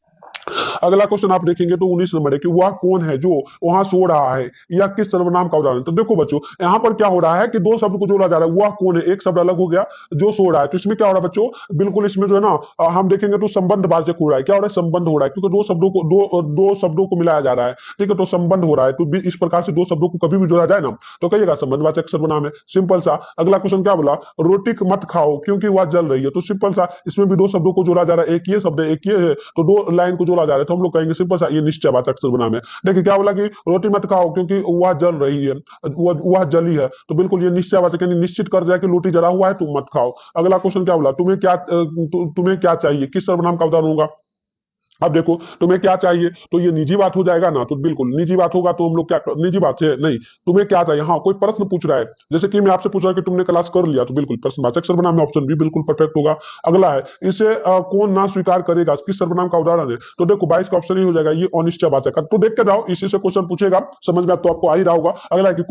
अगला क्वेश्चन आप देखेंगे तो 19 नंबर है कि वह कौन है जो वहां सो रहा है, या किस सर्वनाम का उदाहरण? तो देखो बच्चों, यहाँ पर क्या हो रहा है कि 2 शब्द को जोड़ा जा रहा है। वह कौन है एक शब्द अलग हो गया, जो सो रहा है, तो इसमें क्या हो रहा है बच्चों? बिल्कुल इसमें जो है ना हम देखेंगे तो संबंध वाचक हो रहा है। क्या हो रहा है? संबंध हो रहा है, क्योंकि दो शब्दों को मिलाया जा रहा है, ठीक है? तो संबंध हो रहा है, तो इस प्रकार से 2 शब्दों को कभी भी जोड़ा जाए ना तो कहिएगा संबंधवाचक सर्वनाम है, सिंपल सा। अगला क्वेश्चन क्या बोला? रोटी मत खाओ क्योंकि वह जल रही है, तो सिंपल सा, इसमें भी 2 शब्दों को जोड़ा जा रहा है, एक ये शब्द है एक ये है, तो 2 लाइन को जोड़ा जा रहा है, तो हम लोग कहेंगे सिंपल सा ये निश्चयवाचक सर्वनाम है। देखिए क्या बोला कि रोटी मत खाओ क्योंकि वह जल रही है, वह जली है, तो बिल्कुल ये निश्चयवाचक, यानी निश्चित कर जाए कि रोटी जला हुआ है, तुम मत खाओ। अगला क्वेश्चन क्या बोला? तुम्हें क्या चाहिए, किस सर्वनाम का उदाहरण होगा? अब देखो तुम्हें क्या चाहिए, तो ये निजी बात हो जाएगा ना, तो बिल्कुल निजी बात होगा तो हम लोग क्या निजी बात है नहीं, तुम्हें क्या चाहिए, हाँ कोई प्रश्न पूछ रहा है, जैसे कि मैं आपसे पूछ रहा कि तुमने क्लास कर लिया, तो बिल्कुल प्रश्नवाचक सर्वनाम में ऑप्शन बी बिल्कुल परफेक्ट होगा। अगला है इसे कौन ना स्वीकार करेगा, किस सर्वनाम का उदाहरण है, तो देखो 22 का ऑप्शन ही हो जाएगा, ये अनिश्चयवाचक है। तो देख के जाओ, इसी से क्वेश्चन पूछेगा, समझ में तो आपको आ ही रहा होगा। अगला है कि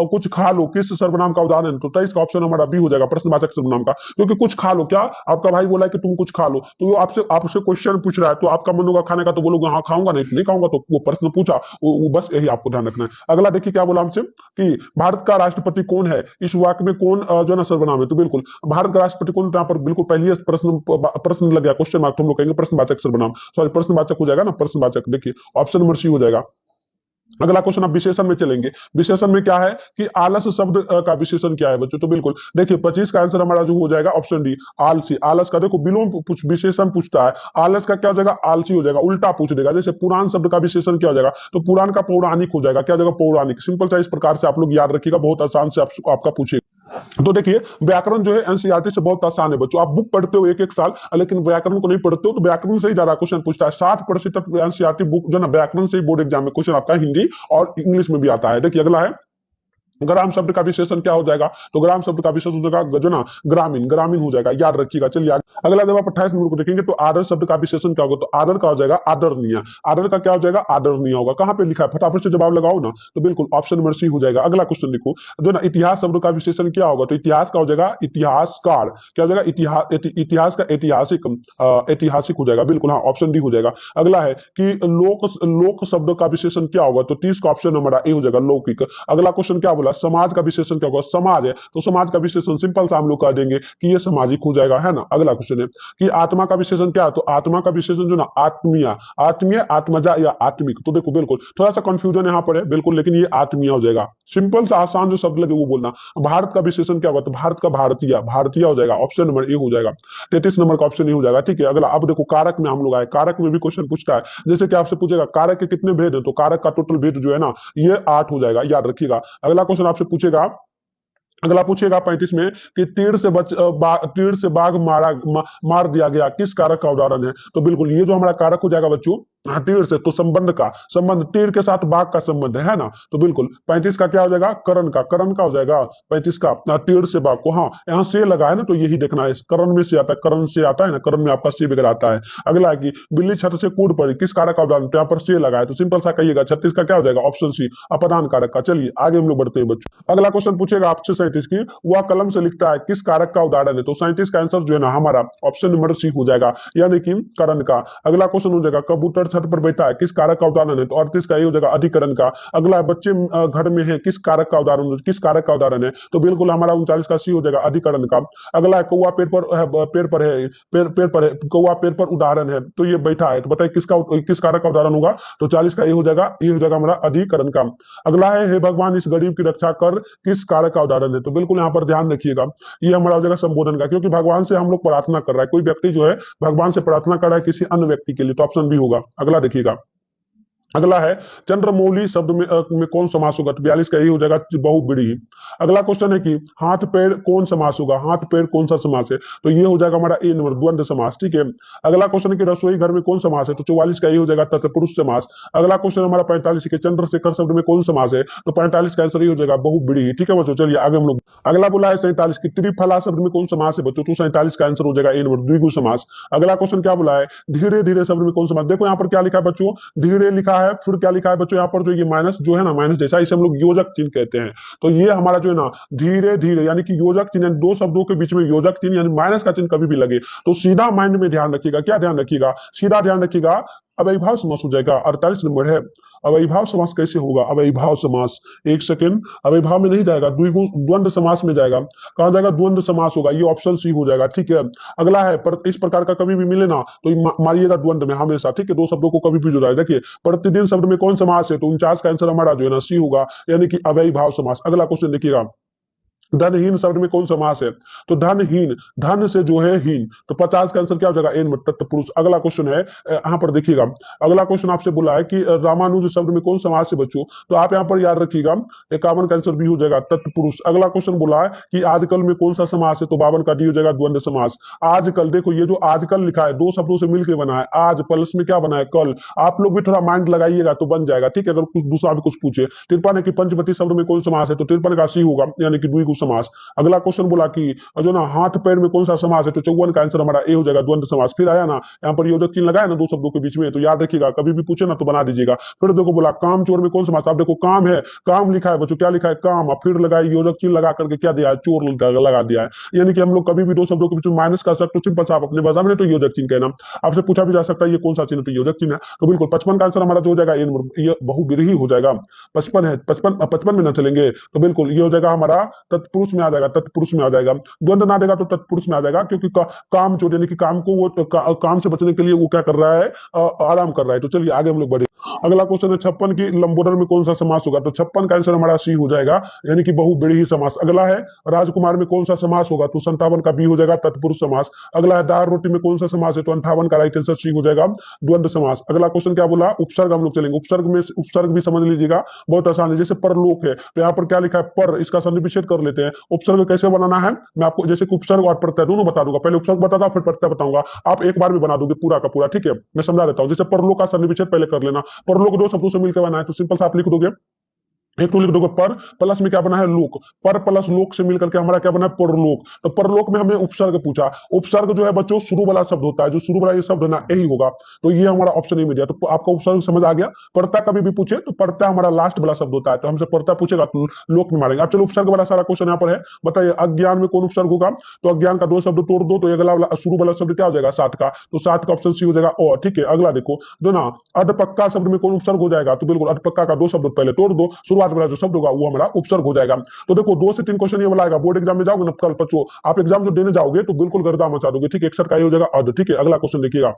कुछ खा लो, किस सर्वनाम का उदाहरण है, तो 23 का ऑप्शन हमारा बी हो जाएगा, प्रश्नवाचक सर्वनाम का, क्योंकि कुछ खा लो, क्या आपका भाई बोला है कि तुम कुछ खा लो, तो वो आपसे आपसे क्वेश्चन पूछ रहा है, तो आपका मन होगा खाने का, तो बोलोगे हाँ खाऊंगा, नहीं खाऊंगा, तो वो प्रश्न पूछा, वो बस यही आपको ध्यान रखना है। अगला देखिए क्या बोला हमसे कि भारत का राष्ट्रपति कौन है, इस वाक्य में कौन जो है ना सर्वनाम है, तो बिल्कुल भारत का राष्ट्रपति कौन, यहाँ पर बिल्कुल पहले प्रश्न प्रश्न लग गया, क्वेश्चन मार्क, तो हम लोग कहेंगे प्रश्नवाचक सर्वनाम, सॉरी प्रश्नवाचक हो जाएगा ना, प्रश्नवाचक, देखिए ऑप्शन नंबर सी हो जाएगा। अगला क्वेश्चन अब विशेषण में चलेंगे। विशेषण में क्या है कि आलस शब्द का विशेषण क्या है बच्चों, तो बिल्कुल देखिए 25 का आंसर हमारा जो हो जाएगा ऑप्शन डी, आलसी। आलस का देखो विलोम कुछ विशेषण पूछता है, आलस का क्या हो जाएगा, आलसी हो जाएगा, उल्टा पूछ देगा। जैसे पुराण शब्द का विशेषण क्या हो जाएगा, तो पुराण का पौराणिक हो जाएगा, क्या हो जाएगा, पौराणिक। सिंपल सा इस प्रकार से आप लोग याद रखिएगा, बहुत आसान से आपका पूछेगा। तो देखिए व्याकरण जो है एनसीईआरटी से बहुत आसान है बच्चों, आप बुक पढ़ते हो एक एक साल, लेकिन व्याकरण को नहीं पढ़ते हो, तो व्याकरण से ही ज्यादा क्वेश्चन पूछता है। 60% एनसीईआरटी बुक जो ना व्याकरण से ही बोर्ड एग्जाम में क्वेश्चन आपका हिंदी और इंग्लिश में भी आता है। देखिए अगला है ग्राम शब्द का विशेषण क्या हो जाएगा, तो ग्राम शब्द का विशेषण हो जाएगा जो ना ग्रामीण, ग्रामीण हो जाएगा, याद रखिएगा। चलिए अगला जब आप 28 नंबर को देखेंगे तो आदर शब्द का विशेषण क्या होगा, तो आदर का हो जाएगा आदरणीय। आदर का क्या हो जाएगा, आदरणीय होगा। कहां पे लिखा है, फटाफट से जवाब लगाओ ना, तो बिल्कुल ऑप्शन नंबर सी हो जाएगा। अगला क्वेश्चन देखो जो ना इतिहास शब्द का विशेषण क्या होगा, तो इतिहास का हो जाएगा इतिहासकार, क्या हो जाएगा इतिहास का ऐतिहासिक, ऐतिहासिक हो जाएगा, बिल्कुल हाँ ऑप्शन डी हो जाएगा। अगला है कि लोक शब्द का विशेषण क्या होगा, तो 30 का ऑप्शन हमारा ए हो जाएगा, लौकिक। अगला क्वेश्चन क्या बोला, समाज का विशेषण क्या होगा, समाज है, तो समाज का विशेषण सिंपल सा हम लोग कह देंगे कि ये सामाजिक हो जाएगा, है ना। अगला क्वेश्चन है कि आत्मा का विशेषण क्या है, तो आत्मा का विशेषण जो ना आत्मीय, आत्मीय, आत्मजा या आत्मिक, तो देखो बिल्कुल थोड़ा सा कंफ्यूजन यहाँ पर है, बिल्कुल, लेकिन ये आत्मीय हो जाएगा। सिंपल सा आसान जो शब्द लगे वो बोलना। भारत का विशेषण क्या होगा, तो भारत का भारतीय, भारतीय हो जाएगा, ऑप्शन नंबर ए हो जाएगा। 33 नंबर का ऑप्शन ए हो जाएगा, ठीक है। अगला अब देखो कारक में हम लोग आए, कारक में भी क्वेश्चन पूछता है, जैसे कि आपसे पूछेगा कारक के कितने भेद है, तो कारक का टोटल भेद जो है ना ये 8 हो जाएगा, याद रखिएगा। अगला क्वेश्चन आपसे पूछेगा, अगला पूछेगा 35 में कि तीर से बाघ मार दिया गया, किस कारक का उदाहरण है, तो बिल्कुल ये जो हमारा कारक हो जाएगा बच्चों, हाँ तीर से, तो संबंध का संबंध, तीर के साथ बाघ का संबंध है ना, तो बिल्कुल 35 का क्या हो जाएगा, करण का, करण का हो जाएगा 35 का, तीर से बाघ को, हाँ यहाँ से लगा है ना, तो यही देखना है, करण में से आता है, करण से आता है ना, करण में आपका से वगैरह आता है। अगला है कि बिल्ली छत से कूद पड़ी, किस कारक का उदाहरण, तो यहाँ पर से लगा है, तो सिंपल सा कहिएगा 36 का क्या हो जाएगा, ऑप्शन सी अपदान कारक का। चलिए आगे हम लोग बढ़ते हैं बच्चों। अगला क्वेश्चन पूछेगा आपसे 37 की, वह कलम से लिखता है, किस कारक का उदाहरण है, तो 37 का आंसर जो है ना हमारा ऑप्शन नंबर सी हो जाएगा, यानी कि करण का। अगला क्वेश्चन हो जाएगा कबूतर छत पर बैठा है, किस कारक का उदाहरण है, तो 38 का ये हो जाएगा अधिकरण का। अगला है बच्चे घर में है, किस कारक का उदाहरण, किस कारक का उदाहरण है, तो बिल्कुल हमारा 39 का सी हो जाएगा अधिकरण का। अगला है कौवा पेड़ पर है, पेड़ पर है, कौवा पेड़ पर उदाहरण है, तो ये बैठा है, तो बताइए किस कारक का उदाहरण होगा, तो 40 का ये हो जाएगा, ये हो जाएगा हमारा अधिकरण का। अगला है हे भगवान इस गरीब की रक्षा कर, किस कारक का उदाहरण है, तो बिल्कुल यहाँ पर ध्यान रखिएगा, ये हमारा हो जाएगा संबोधन का, क्योंकि भगवान से हम लोग प्रार्थना कर रहा है, कोई व्यक्ति जो है भगवान से प्रार्थना कर रहा है किसी अन्य व्यक्ति के लिए, तो ऑप्शन बी होगा। अगला देखिएगा, अगला है चंद्रमौली शब्द में कौन समास होगा, तो 42 का यही हो जाएगा बहुव्रीहि। अगला क्वेश्चन है कि हाथ पैर कौन समास होगा, हाथ पैर कौन सा समास है, तो ये हो जाएगा हमारा ए नंबर द्वंद्व समास, ठीक है। अगला क्वेश्चन है कि रसोई घर में कौन समास है, तो 44 का यही हो जाएगा तत्पुरुष समास। अगला क्वेश्चन हमारा 45 के चंद्रशेखर शब्द में कौन समास है, तो 45 का आंसर ये हो जाएगा बहुव्रीहि, ठीक है बच्चों। चलिए आगे हम लोग, अगला बोला है 47 की त्रिफला शब्द में कौन समास है बच्चों, तो 47 का आंसर हो जाएगा ए नंबर द्विगु समास। अगला क्वेश्चन क्या बोला है धीरे धीरे शब्द में कौन समास, देखो यहाँ पर क्या लिखा है बच्चों, धीरे लिखा है, फिर क्या लिखा है बच्चों, यहाँ पर जो ये माइनस जो है ना, माइनस जैसा, इसे हम लोग योजक चिन्ह कहते हैं। तो ये हमारा जो है ना धीरे धीरे यानी कि योजक चिन्ह, दो शब्दों के बीच में योजक चिन्ह यानी माइनस का चिन्ह कभी भी लगे तो सीधा माइंड में ध्यान रखिएगा, क्या ध्यान रखिएगा, सीधा ध्यान रखिएगा, अव्ययीभाव समास हो जाएगा। 48 नंबर है, अव्ययीभाव समास कैसे होगा, अव्ययीभाव समास, एक सेकंड, अव्ययीभाव में नहीं जाएगा, द्वंद्व समास में जाएगा। कहा जाएगा द्वंद्व समास होगा, ये ऑप्शन सी हो जाएगा, ठीक है। अगला है पर इस प्रकार का कभी भी मिले ना तो मारिएगा द्वंद्व में हमेशा, ठीक है, दो शब्दों को कभी भी जुड़ा है। देखिए प्रतिदिन शब्द में कौन समास है, तो 49 का आंसर हमारा जो है ना सी होगा, यानी कि अव्ययीभाव समास। अगला क्वेश्चन देखिएगा, धनहीन शब्द में कौन समास है? तो धनहीन, धन से जो है हीन, तो 50 का आंसर क्या हो जाएगा? एन तत्पुरुष। अगला क्वेश्चन है, यहाँ पर देखिएगा, अगला क्वेश्चन आपसे बोला है कि रामानुज शब्द में कौन समास है बच्चों? तो आप यहाँ पर याद रखिएगा 51 का आंसर बी हो जाएगा तत्पुरुष। अगला क्वेश्चन बोला है कि आजकल में कौन सा समास है? तो 52 का डी हो जाएगा द्वंद्व समास। आजकल, देखो ये जो आजकल लिखा है दो शब्दों से मिलकर बना है, आज प्लस में क्या बना है? कल। आप लोग भी थोड़ा माइंड लगाइएगा तो बन जाएगा, ठीक है। अगर कुछ दूसरा भी कुछ पूछे, तिरपन है कि पंचवटी शब्द में कौन समास है? तो तिरपन का सी होगा, यानी कि द्विगु समास। अगला क्वेश्चन बोला कि जो ना हाथ पैर में कौन सा समास है? तो 54 का आंसर हमारा ए हो जाएगा द्वंद्व समास। फिर आया ना यहाँ पर योजक चिन्ह लगाया ना दो शब्दों के बीच में, तो याद रखिएगा कभी भी पूछे ना तो बना दीजिएगा। फिर देखो बोला काम चोर में कौन समास? आप देखो काम है, काम लिखा है बच्चों, क्या लिखा है? काम, और फिर लगाए योजक चिन्ह लगा करके क्या दिया है? चोर लगा दिया है। यानी कि हम लोग कभी भी दो शब्दों के बीच में माइनस कर सकते, तो सिंपल सा आप अपने भाषा में तो योजक चिन्ह कहना। आपसे पूछा भी जा सकता है ये कौन सा चिन्ह? तो योजक चिन्ह है। तो बिल्कुल 55 का आंसर हमारा जो हो जाएगा ये बहुब्रीहि हो जाएगा। 55 है, 55 में ना चलेंगे, तो बिल्कुल ये हो जाएगा हमारा तत्पुरुष में आ जाएगा, तत्पुरुष में आ जाएगा। द्वंद्व ना देगा तो तत्पुरुष में आ जाएगा, क्योंकि काम चोर यानी कि काम को वो काम से बचने के लिए वो क्या कर रहा है? आराम कर रहा है। तो चलिए आगे हम लोग बढ़े। अगला क्वेश्चन है 56 की लंबोदर में कौन सा समास होगा? तो 56 का आंसर हमारा सी हो जाएगा, यानी कि बहुब्रीहि समास। अगला है राजकुमार में कौन सा समास होगा? तो 57 का बी हो जाएगा तत्पुरुष समास। अगला है दाल रोटी में कौन सा समास है? तो 58 का राइट आंसर सी हो जाएगा द्वंद्व समास। अगला क्वेश्चन क्या बोला? उपसर्ग हम लोग चलेंगे। उपसर्ग में उपसर्ग भी समझ लीजिएगा, बहुत आसान है। जैसे परलोक है, तो यहाँ पर क्या लिखा है? पर, इसका सन्निवेश कर लेते हैं। उपसर्ग कैसे बनाना है मैं आपको, जैसे कि उपसर्ग और प्रत्यय दोनों बता दूंगा। पहले उपसर्ग बताता फिर प्रत्यय बताऊंगा, आप एक बार में बना दोगे पूरा का पूरा, ठीक है। मैं समझा देता हूँ। जैसे परलोक का सन्निवेश पहले कर लेना। परलोक दो शब्दों से मिलकर बना है, तो सिंपल सा आप लिख दोगे, एक तो लिख दोगे पर, प्लस में क्या बना है? लोक। पर प्लस लोक से मिलकर के हमारा क्या बना है? परलोक। तो परलोक में हमें उपसर्ग पूछा। उपसर्ग जो है बच्चों शुरू वाला शब्द होता है, जो शुरू वाला ये शब्द है ना यही होगा। तो ये हमारा ऑप्शन नहीं मिल गया। तो आपका उपसर्ग समझ आ गया। पड़ता कभी भी पूछे तो पड़ता हमारा लास्ट वाला शब्द होता है, तो हमसे पड़ता पूछेगा तो लोक में मारेंगे। अब चलो उपसर्ग वाला सारा क्वेश्चन यहाँ पर है, बताइए अज्ञान में कौन उपसर्ग होगा? तो अज्ञान का दो शब्द तोड़ दो, तो अगला वाला शुरू वाला शब्द क्या हो जाएगा? सात का, तो सात का ऑप्शन सी हो जाएगा और, ठीक है। अगला देखो दो ना, अधपक्का शब्द में कौन उपसर्ग हो जाएगा? तो बिल्कुल अधपक्का का दो शब्द पहले तोड़ दो, शुरुआत वाला जो शब्द होगा वो हमारा उपसर्ग हो जाएगा। तो देखो 2 से 3 क्वेश्चन ये वाला आएगा। बोर्ड एग्जाम में जाओगे ना कल बच्चों, आप एग्जाम जो देने जाओगे तो बिल्कुल गर्दा मचा दोगे, ठीक है। 61 का ये हो जाएगा अर्ध, ठीक है। अगला क्वेश्चन देखिएगा,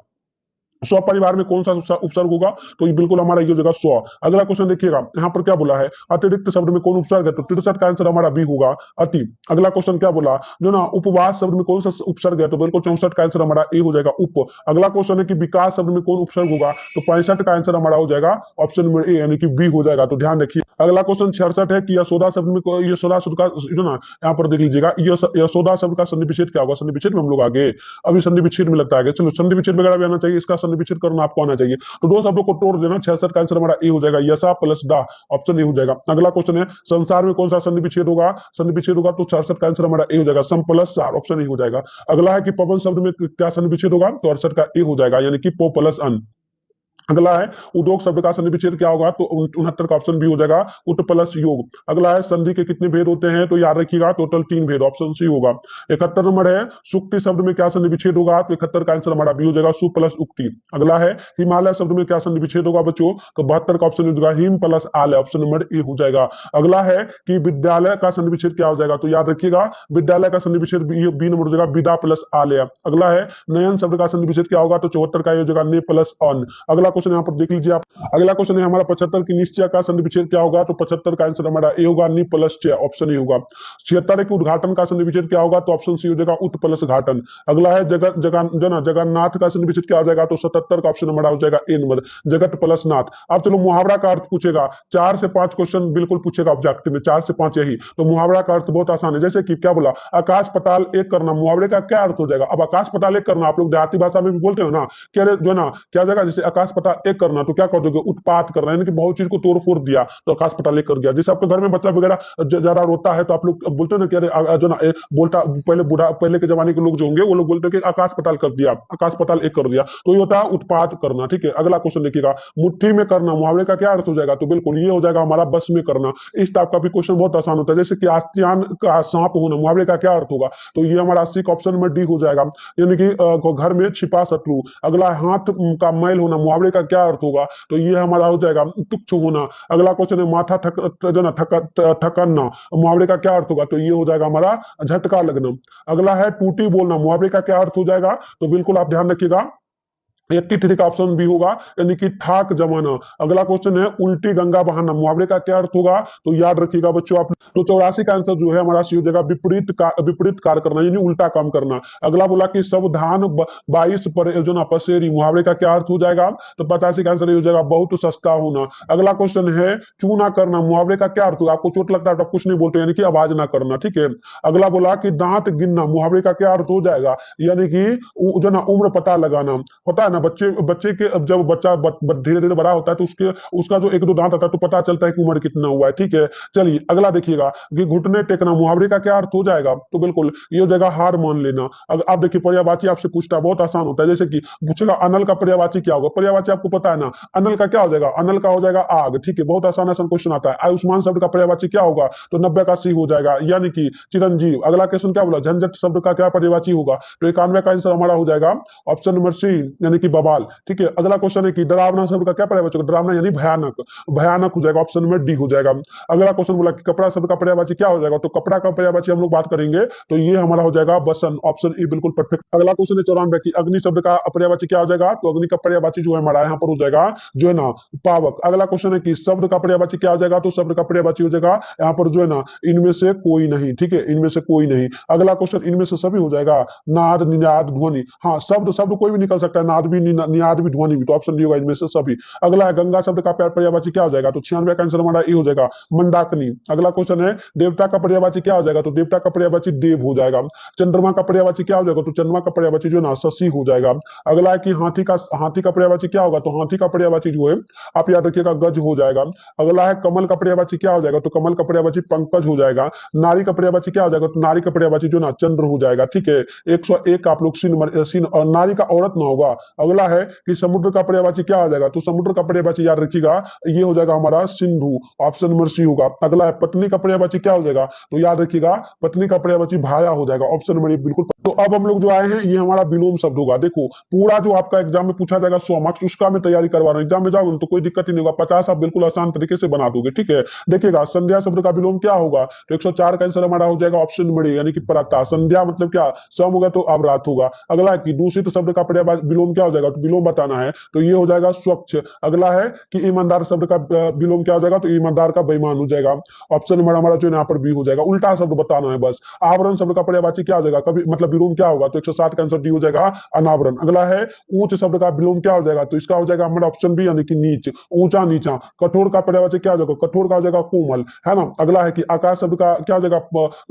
स्वपरिवार में कौन सा उपसर्ग होगा? तो ये बिल्कुल हमारा ये हो जाएगा स्व। अगला क्वेश्चन देखिएगा, यहाँ पर क्या बोला है? अतिरिक्त शब्द में कौन उपसर्ग है? तो 63 का आंसर हमारा बी होगा अति। अगला क्वेश्चन क्या बोला? जो ना उपवास शब्द में कौन सा उपसर्ग है? तो बिल्कुल 64 का आंसर हमारा ए हो जाएगा उप। अगला क्वेश्चन है कि विकास शब्द में कौन उपसर्ग होगा? तो 65 का आंसर हमारा हो जाएगा ऑप्शन नंबर ए, यानी कि बी हो जाएगा। तो ध्यान रखिए। अगला क्वेश्चन 66 है कि यशोदा शब्द में यशोदा शब्द का जो ना यहाँ पर देख लीजिएगा, यशोदा शब्द का संधि विच्छेद क्या होगा? संधि विच्छेद में हम लोग आगे अभी संधि विच्छेद में लगता है। चलो संधि विच्छेद वगैरह भी आना चाहिए, इसका संधि विच्छेद करना आपको आना चाहिए। तो दो शब्दों को तोड़ देना। 66 का आंसर हमारा ए हो जाएगा, यशा प्लस दा, ऑप्शन ए हो जाएगा। अगला क्वेश्चन है संसार में कौन सा संधि विच्छेद होगा? संधि विच्छेद होगा तो 66 का आंसर हमारा ए हो जाएगा, सम प्लस सार, ऑप्शन ए हो जाएगा। अगला है कि पवन शब्द में क्या संधि विच्छेद होगा? तो 68 का ए हो जाएगा, यानी कि पो प्लस अन। अगला है उद्योग शब्द का संधि विच्छेद क्या होगा? तो 69 का ऑप्शन बी हो जाएगा उत प्लस योग। अगला है संधि के कितने भेद होते हैं? तो याद रखिएगा टोटल 3 भेद, ऑप्शन सी होगा। 71 नंबर है सुक्ति शब्द में क्या संधि विच्छेद होगा? तो 71 का आंसर हमारा बी हो जाएगा सु प्लस उक्ति। अगला है हिमालय शब्द में क्या संधि विच्छेद होगा बच्चों? तो 72 का ऑप्शन हो जाएगा हिम प्लस आलय, ऑप्शन नंबर ए हो जाएगा। अगला है कि विद्यालय का संधि विच्छेद क्या हो जाएगा? तो याद रखिएगा विद्यालय का संधि विच्छेद बी नंबर हो जाएगा विदा प्लस आलय। अगला है नयन शब्द का संधि विच्छेद क्या होगा? तो 74 का हो जाएगा ने प्लस अन। अगला क्वेश्चन यहाँ पर देख लीजिए आप। अगला क्वेश्चन है हमारा 75 की निश्चय का संधि विच्छेद क्या होगा? तो 75 का आंसर हमारा ए होगा नि प्लस च, ऑप्शन ए होगा। 76 के उद्घाटन का संधि विच्छेद क्या होगा? तो ऑप्शन सी हो जाएगा उत प्लस घाटन। अगला है जगन्नाथ का संधि विच्छेद क्या हो जाएगा? तो 77 का ऑप्शन हमारा हो जाएगा ए नंबर, जगत प्लस नाथ। अब चलो मुहावरा का अर्थ पूछेगा, 4 से 5 क्वेश्चन बिल्कुल पूछेगा ऑब्जेक्टिव में, 4 से 5 यही। तो मुहावरा का अर्थ बहुत आसान है, जैसे कि क्या बोला आकाश पताल एक करना, मुहावरे का क्या अर्थ हो जाएगा? अब आकाश पताल एक करना आप लोग देहाती भाषा में भी बोलते हो ना, क्या जो ना क्या जाएगा? जैसे आकाश पताल एक करना तो क्या कर दोगे? उत्पात कर रहे हैं कि बहुत चीज को तोड़ फोड़ दिया, तो आकाश पताल एक कर दिया। जैसे आपके घर में बच्चा वगैरह जरा रोता है तो आप लोग बोलते हो ना कि अरे जो ना बोलता पहले बुढ़ा पहले के जमाने के लोग जो होंगे वो लोग बोलते हैं कि आकाश पताल कर दिया, आकाश पताल एक कर दिया, तो ये होता है उत्पात करना, ठीक है। अगला क्वेश्चन देखिएगा, मुट्ठी में करना, मुहावरे का क्या अर्थ हो जाएगा? तो बिल्कुल ये हो जाएगा हमारा बस में करना। इस टाइप का भी क्वेश्चन बहुत आसान होता है, जैसे कि आस्तियान का सांप होना, मुहावरे का क्या अर्थ होगा? तो ये हमारा 80 का ऑप्शन में डी हो जाएगा, यानी कि घर में छिपा शत्रु। अगला हाथ का मैल होना, मुहावरे का क्या अर्थ होगा? तो ये हमारा हो जाएगा तुच्छ होना। अगला क्वेश्चन है माथा ठकना, मुहावरे का क्या अर्थ होगा? तो ये हो जाएगा हमारा झटका लगना। अगला है टूटी बोलना, मुहावरे का क्या अर्थ हो जाएगा? तो बिल्कुल आप ध्यान रखिएगा, 83 का ऑप्शन भी होगा, यानी कि ठाक जमाना। अगला क्वेश्चन है उल्टी गंगा बहाना, मुहावरे का क्या अर्थ होगा? तो याद रखिएगा बच्चों आप। तो 84 का आंसर जो है हमारा सी हो जाएगा विपरीत कार्य करना, यानी उल्टा काम करना। अगला बोला कि सावधान 22 परियोजना पसेरी, मुहावरे का क्या अर्थ हो जाएगा? तो 85 का आंसर ये हो जाएगा बहुत सस्ता होना। अगला क्वेश्चन है चू ना करना, मुहावरे का क्या अर्थ होगा? आपको चोट लगता है तो आप कुछ नहीं बोलते, यानी कि आवाज ना करना, ठीक है। अगला बोला कि दांत गिनना, मुहावरे का क्या अर्थ हो जाएगा? यानी कि जो ना उम्र पता लगाना। होता है ना बच्चे बच्चे के, अब जब बच्चा धीरे धीरे बड़ा होता है तो उसके उसका जो एक दो दांत आता है तो पता चलता है कि उम्र कितना हुआ है, ठीक है। चलिए अगला देखिएगा कि घुटने टेकना, मुहावरे का क्या अर्थ हो जाएगा? तो बिल्कुल ये हो जाएगा हार मान लेना। अगर आप देखिए पर्यायवाची आपसे पूछता है, बहुत आसान होता है, जैसे कि पूछेगा अनल का पर्यायवाची क्या होगा? पर्यायवाची आपको पता है ना, अनल का क्या हो जाएगा? अनल का हो जाएगा आग, ठीक है। बहुत आसान आसान क्वेश्चन आता है। आयुष्मान शब्द का पर्यायवाची क्या होगा? तो 90 का सी हो जाएगा, यानी कि चिरंजीव। अगला क्वेश्चन क्या बोला? झंझट शब्द का क्या पर्यायवाची होगा? तो 91 का आंसर हमारा हो जाएगा ऑप्शन नंबर सी, यानी कि बवाल, ठीक है। अगला क्वेश्चन है कि डरावना शब्द का क्या पर्यायवाची होगा? डरावना यानी भयानक, भयानक हो जाएगा, ऑप्शन नंबर डी हो जाएगा। अगला क्वेश्चन बोला कि कपड़ा शब्द का पर्यायवाची क्या हो जाएगा? तो कपड़ा का पर्यायवाची हम लोग बात करेंगे तो ये हमारा हो जाएगा बसन, ऑप्शन ई बिल्कुल परफेक्ट। अगला क्वेश्चन है 94 की अग्नि शब्द का पर्यायवाची क्या हो जाएगा? तो अग्नि का पर्यायवाची जो है हमारा यहाँ पर हो जाएगा जो है ना पावक। अगला क्वेश्चन है कि शब्द का पर्यायवाची क्या हो जाएगा? तो शब्द का पर्यायवाची हो जाएगा यहाँ पर जो है ना इनमें से कोई नहीं, ठीक है, इनमें से कोई नहीं। अगला क्वेश्चन इनमें से सभी हो जाएगा, नाद निनाद ध्वनि, हाँ शब्द शब्द कोई भी निकल सकता है, नाद भी निनाद भी ध्वनि भी, तो ऑप्शन डी होगा इनमें से सभी। अगला है गंगा शब्द का पर्यायवाची क्या हो जाएगा? तो 96 का आंसर हमारा ए हो जाएगा मंदाकिनी। अगला क्वेश्चन है देवता का पर्यायवाची क्या हो जाएगा? तो देवता का पर्यायवाची देव हो जाएगा। चंद्रमा का पर्यायवाची क्या हो जाएगा? तो चंद्रमा का पर्यायवाची जो ना शशि हो जाएगा। अगला है कि हाथी का पर्यायवाची क्या होगा? तो हाथी का पर्यायवाची जो है आप याद रखिएगा गज हो जाएगा। अगला है कमल का पर्यायवाची क्या हो जाएगा? तो कमल का पर्यायवाची पंकज हो जाएगा। नारी का पर्यायवाची क्या हो जाएगा? तो नारी का पर्यायवाची जो ना चंद्र हो जाएगा, ठीक है। 101 आप लोग सीन और नारी का औरत ना होगा। अगला है कि समुद्र का पर्यायवाची क्या हो जाएगा? तो समुद्र का पर्यायवाची याद रखिएगा ये हो जाएगा हमारा सिंधु, ऑप्शन नंबर सी होगा। अगला है पत्नी का पर्यायवाची क्या हो जाएगा? तो याद रखिएगा पत्नी का पर्यायवाची भाया हो जाएगा, ऑप्शन नंबर बिल्कुल। तो अब हम लोग जो आए हैं ये हमारा विलोम शब्द होगा। देखो पूरा जो आपका एग्जाम में पूछा जाएगा 100 मार्क्स, उसका मैं तैयारी करवा रहा हूँ। एग्जाम में जाओगे तो कोई दिक्कत ही नहीं होगा, 50 आप बिल्कुल आसान तरीके से बना दोगे, ठीक है। देखिएगा संध्या शब्द का विलोम क्या होगा? तो 104 का आंसर हमारा हो जाएगा ऑप्शन नंबर ए, यानी कि प्रातः। संध्या मतलब क्या? सम होगा तो अब रात होगा। अगला है कि दूषित शब्द का विलोम क्या हो जाएगा? तो विलोम बताना है तो ये हो जाएगा स्वच्छ। अगला है कि ईमानदार शब्द का विलोम क्या हो जाएगा? तो ईमानदार का बेईमान हो जाएगा, ऑप्शन नंबर हमारा जो यहाँ पर बी हो जाएगा। उल्टा शब्द बताना है बस। आवरण शब्द का पर्यायवाची क्या हो जाएगा? कभी मतलब विलोम क्या होगा? तो 107 का आंसर डी हो जाएगा अनावरण। अगला है ऊंच शब्द का विलोम क्या हो जाएगा? तो इसका हो जाएगा हमारा ऑप्शन बी, यानी कि नीच, ऊंचा नीचा। कठोर का पर्यायवाची क्या हो जाएगा? कठोर का हो जाएगा कोमल, है ना। अगला है कि आकाश शब्द का क्या हो जाएगा?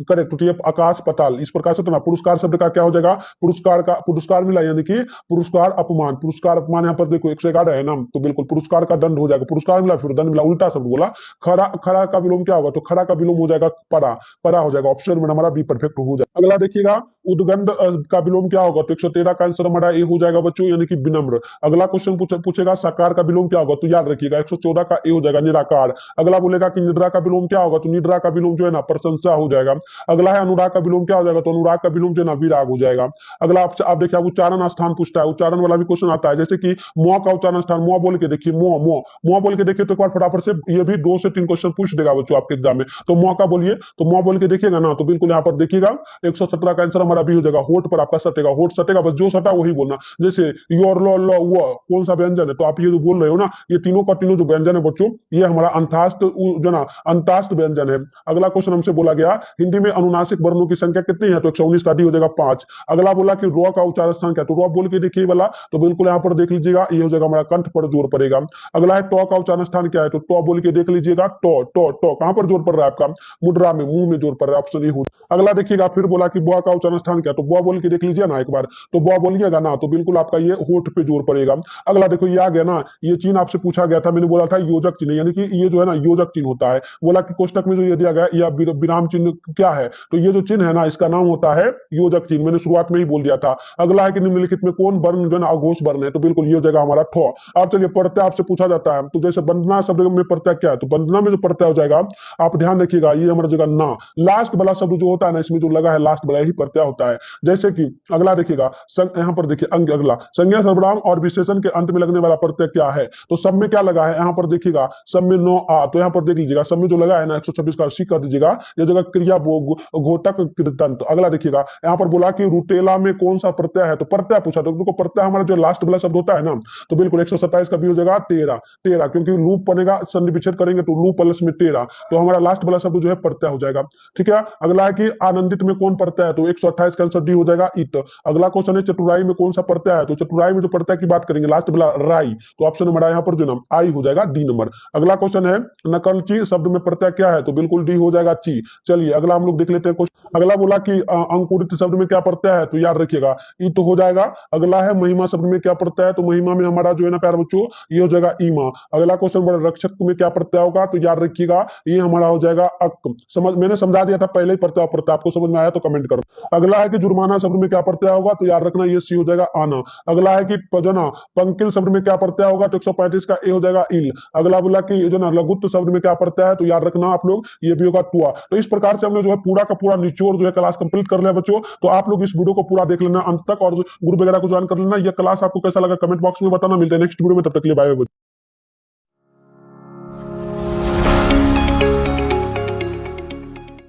करेक्ट, तो ये आकाश पताल, इस प्रकार से। तो ना पुरस्कार शब्द का क्या हो जाएगा? पुरस्कार मिला, यानी कि पुरस्कार अपमान। पुरस्कार अपमान यहाँ पर देखो 111 है ना, तो बिल्कुल पुरस्कार का दंड हो जाएगा। पुरस्कार मिला फिर दंड मिला, उल्टा शब्द बोला। खरा खरा का विलोम क्या होगा? तो खरा का विलोम हो जाएगा परा, परा हो जाएगा, ऑप्शन में हमारा बी परफेक्ट हो जाएगा। अगला देखिएगा उद्गंध का विलोम क्या होगा? तो 113 का आंसर हमारा ए हो जाएगा बच्चों, यानी कि विनम्र। अगला क्वेश्चन पूछेगा साकार का विलोम क्या होगा? तो याद रखिएगा 114 का ए हो जाएगा निराकार। अगला बोलेगा कि निद्रा का विलोम क्या होगा? तो निद्रा का विलोम जो है ना प्रशंसा हो जाएगा। अगला है अनुराग का विलोम क्या हो जाएगा? तो अनुराग का विलोम जो है ना विराग हो जाएगा। अगला आप देखिए उच्चारण स्थान पूछता है, उच्चारण वाला भी क्वेश्चन आता है, जैसे कि मुआ का उच्चारण स्थान, मुआ बोल के देखिए, मुआ मुआ मुआ बोल के देखिए तो एक बार फटाफट से ये भी 2 से 3 क्वेश्चन पूछ देगा बच्चों आपके एग्जाम में। तो मुआ का बोलिए, तो मुआ बोल के देखिएगा ना, तो बिल्कुल यहाँ पर देखिएगा 117 का आंसर हमारा भी हो जाएगा। होठ पर आपका सटेगा, होठ सटेगा, बस जो सटा वही बोलना। जैसे योर लो लो वो कौन सा व्यंजन है? तो आप ये जो बोल रहे हो ना, ये तीनों का तीनों जो व्यंजन है बच्चों, ये हमारा अंतास्त जो ना अंतास्त व्यंजन है। अगला क्वेश्चन हमसे बोला गया हिंदी में अनुनासिक वर्णों की संख्या कितनी है? तो 119 का डी हो जाएगा 5। अगला बोला कि रॉ का उच्चारण स्थान क्या? तो रॉ बोल के देखिए वाला, तो बिल्कुल यहाँ पर देख लीजिएगा ये हो जाएगा हमारा कंठ पर जोर पड़ेगा। अगला है टॉ का उच्चारण स्थान क्या है? तो टॉ बोल के देख लीजिएगा, टॉ टॉ टॉ कहां पर जोर पड़ रहा है आपका? मुद्रा में, मुंह में जोर पड़ रहा है, ऑप्शन ए हो। अगला देखिएगा फिर बोला कि बुआ का उच्चारण स्थान क्या? तो बुआ बोल के देख लीजिए ना एक बार, तो बुआ बोलिएगा ना तो बिल्कुल आपका ये होठ पे जोर पड़ेगा। अगला देखो ये आ गया ना, ये चिन्ह आपसे पूछा गया था, मैंने बोला था योजक चिन्ह, यानी कि ये जो है ना योजक चिन्ह होता है। बोला कि कोष्टक में जो ये दिया गया या विराम चिन्ह क्या है? तो ये जो चिन्ह है ना इसका नाम होता है योजक चिन्ह, मैंने शुरुआत में ही बोल दिया था। अगला है कि निम्नलिखित में कौन वर्ण जो है ना अघोष वर्ण है? तो बिल्कुल ये जगह हमारा ठो। अब चलिए प्रत्यय आपसे पूछा जाता है, तो जैसे वंदना शब्द में प्रत्यय क्या है? तो वंदना में जो प्रत्यय हो जाएगा आप ध्यान रखिएगा, ये हमारा जगह ना, लास्ट वाला शब्द जो होता है ना इसमें जो लगा है लास्ट वाला ही प्रत्यय होता है। जैसे कि अगला देखिएगा, यहाँ पर देखिए अगला संज्ञा सर्वनाम और विशेषण के अंत में लगने वाला प्रत्यय क्या है? तो सब में क्या लगा है? यहाँ पर देखिएगा सब में नो आ, तो यहाँ पर देख लीजिएगा सब में जो लगा है ना 126 का 80 कर दीजिएगा, ये जगह क्रिया घोटक कृतंत। तो अगला देखिएगा यहाँ पर बोला कि रुटेला में कौन सा प्रत्यय है? तो प्रत्यय पूछा, तो देखो प्रत्यय हमारा जो लास्ट वाला शब्द होता है ना, तो बिल्कुल 127 का भी हो जाएगा 13 13, क्योंकि लूप बनेगा, संधि विच्छेद करेंगे तो लूप प्लस में 13, तो हमारा लास्ट वाला शब्द जो है प्रत्यय हो जाएगा। ठीक है, अगला है कि आनंदित में कौन प्रत्यय है? तो 128 का आंसर डी हो जाएगा इत। अगला क्वेश्चन है चतुराई में कौन सा प्रत्यय है? तो चतुराई में जो प्रत्यय की बात करेंगे लास्ट वाला राई, तो ऑप्शन हमारा यहाँ पर जो ना आई हो जाएगा डी नंबर। अगला क्वेश्चन है नकलची शब्द में प्रत्यय क्या है? तो बिल्कुल डी हो जाएगा ची। चलिए अगला हम लोग देख लेते हैं क्वेश्चन। अगला बोला कि अंकुरित शब्द में क्या प्रत्यय है? तो याद रखिएगा इत हो जाएगा। अगला है महिमा शब्द में क्या प्रत्यय है? तो महिमा में हमारा जो है ना प्यारे बच्चों ये हो जाएगा ईमा। अगला क्वेश्चन बोला रक्षक में क्या प्रत्यय होगा? तो याद रखिएगा ये हमारा हो जाएगा अक। मैंने समझा दिया था पहले ही प्रत्यय प्रत्यय, आपको समझ में आया तो कमेंट करो। अगला है कि जुर्माना शब्द में क्या प्रत्यय होगा? तो याद रखना ये सी हो जाएगा आना। अगला है कि जना पंकिल शब्द में क्या प्रत्यय होगा? तो 135 का ए हो जाएगा इल। अगला बोला कि जो ना लघुत्व शब्द में क्या प्रत्यय है? तो याद रखना आप लोग ये भी होगा तुआ। तो इस प्रकार से हमने जो है पूरा का पूरा निचोड़ जो है क्लास कंप्लीट कर लिया बच्चों। तो आप लोग इस वीडियो को पूरा देख लेना अंत तक और ग्रुप वगैरह को ज्वाइन कर लेना। ये क्लास आपको कैसा लगा कमेंट बॉक्स में बताना। मिलते हैं नेक्स्ट वीडियो में, तब तक के लिए बाय बाय।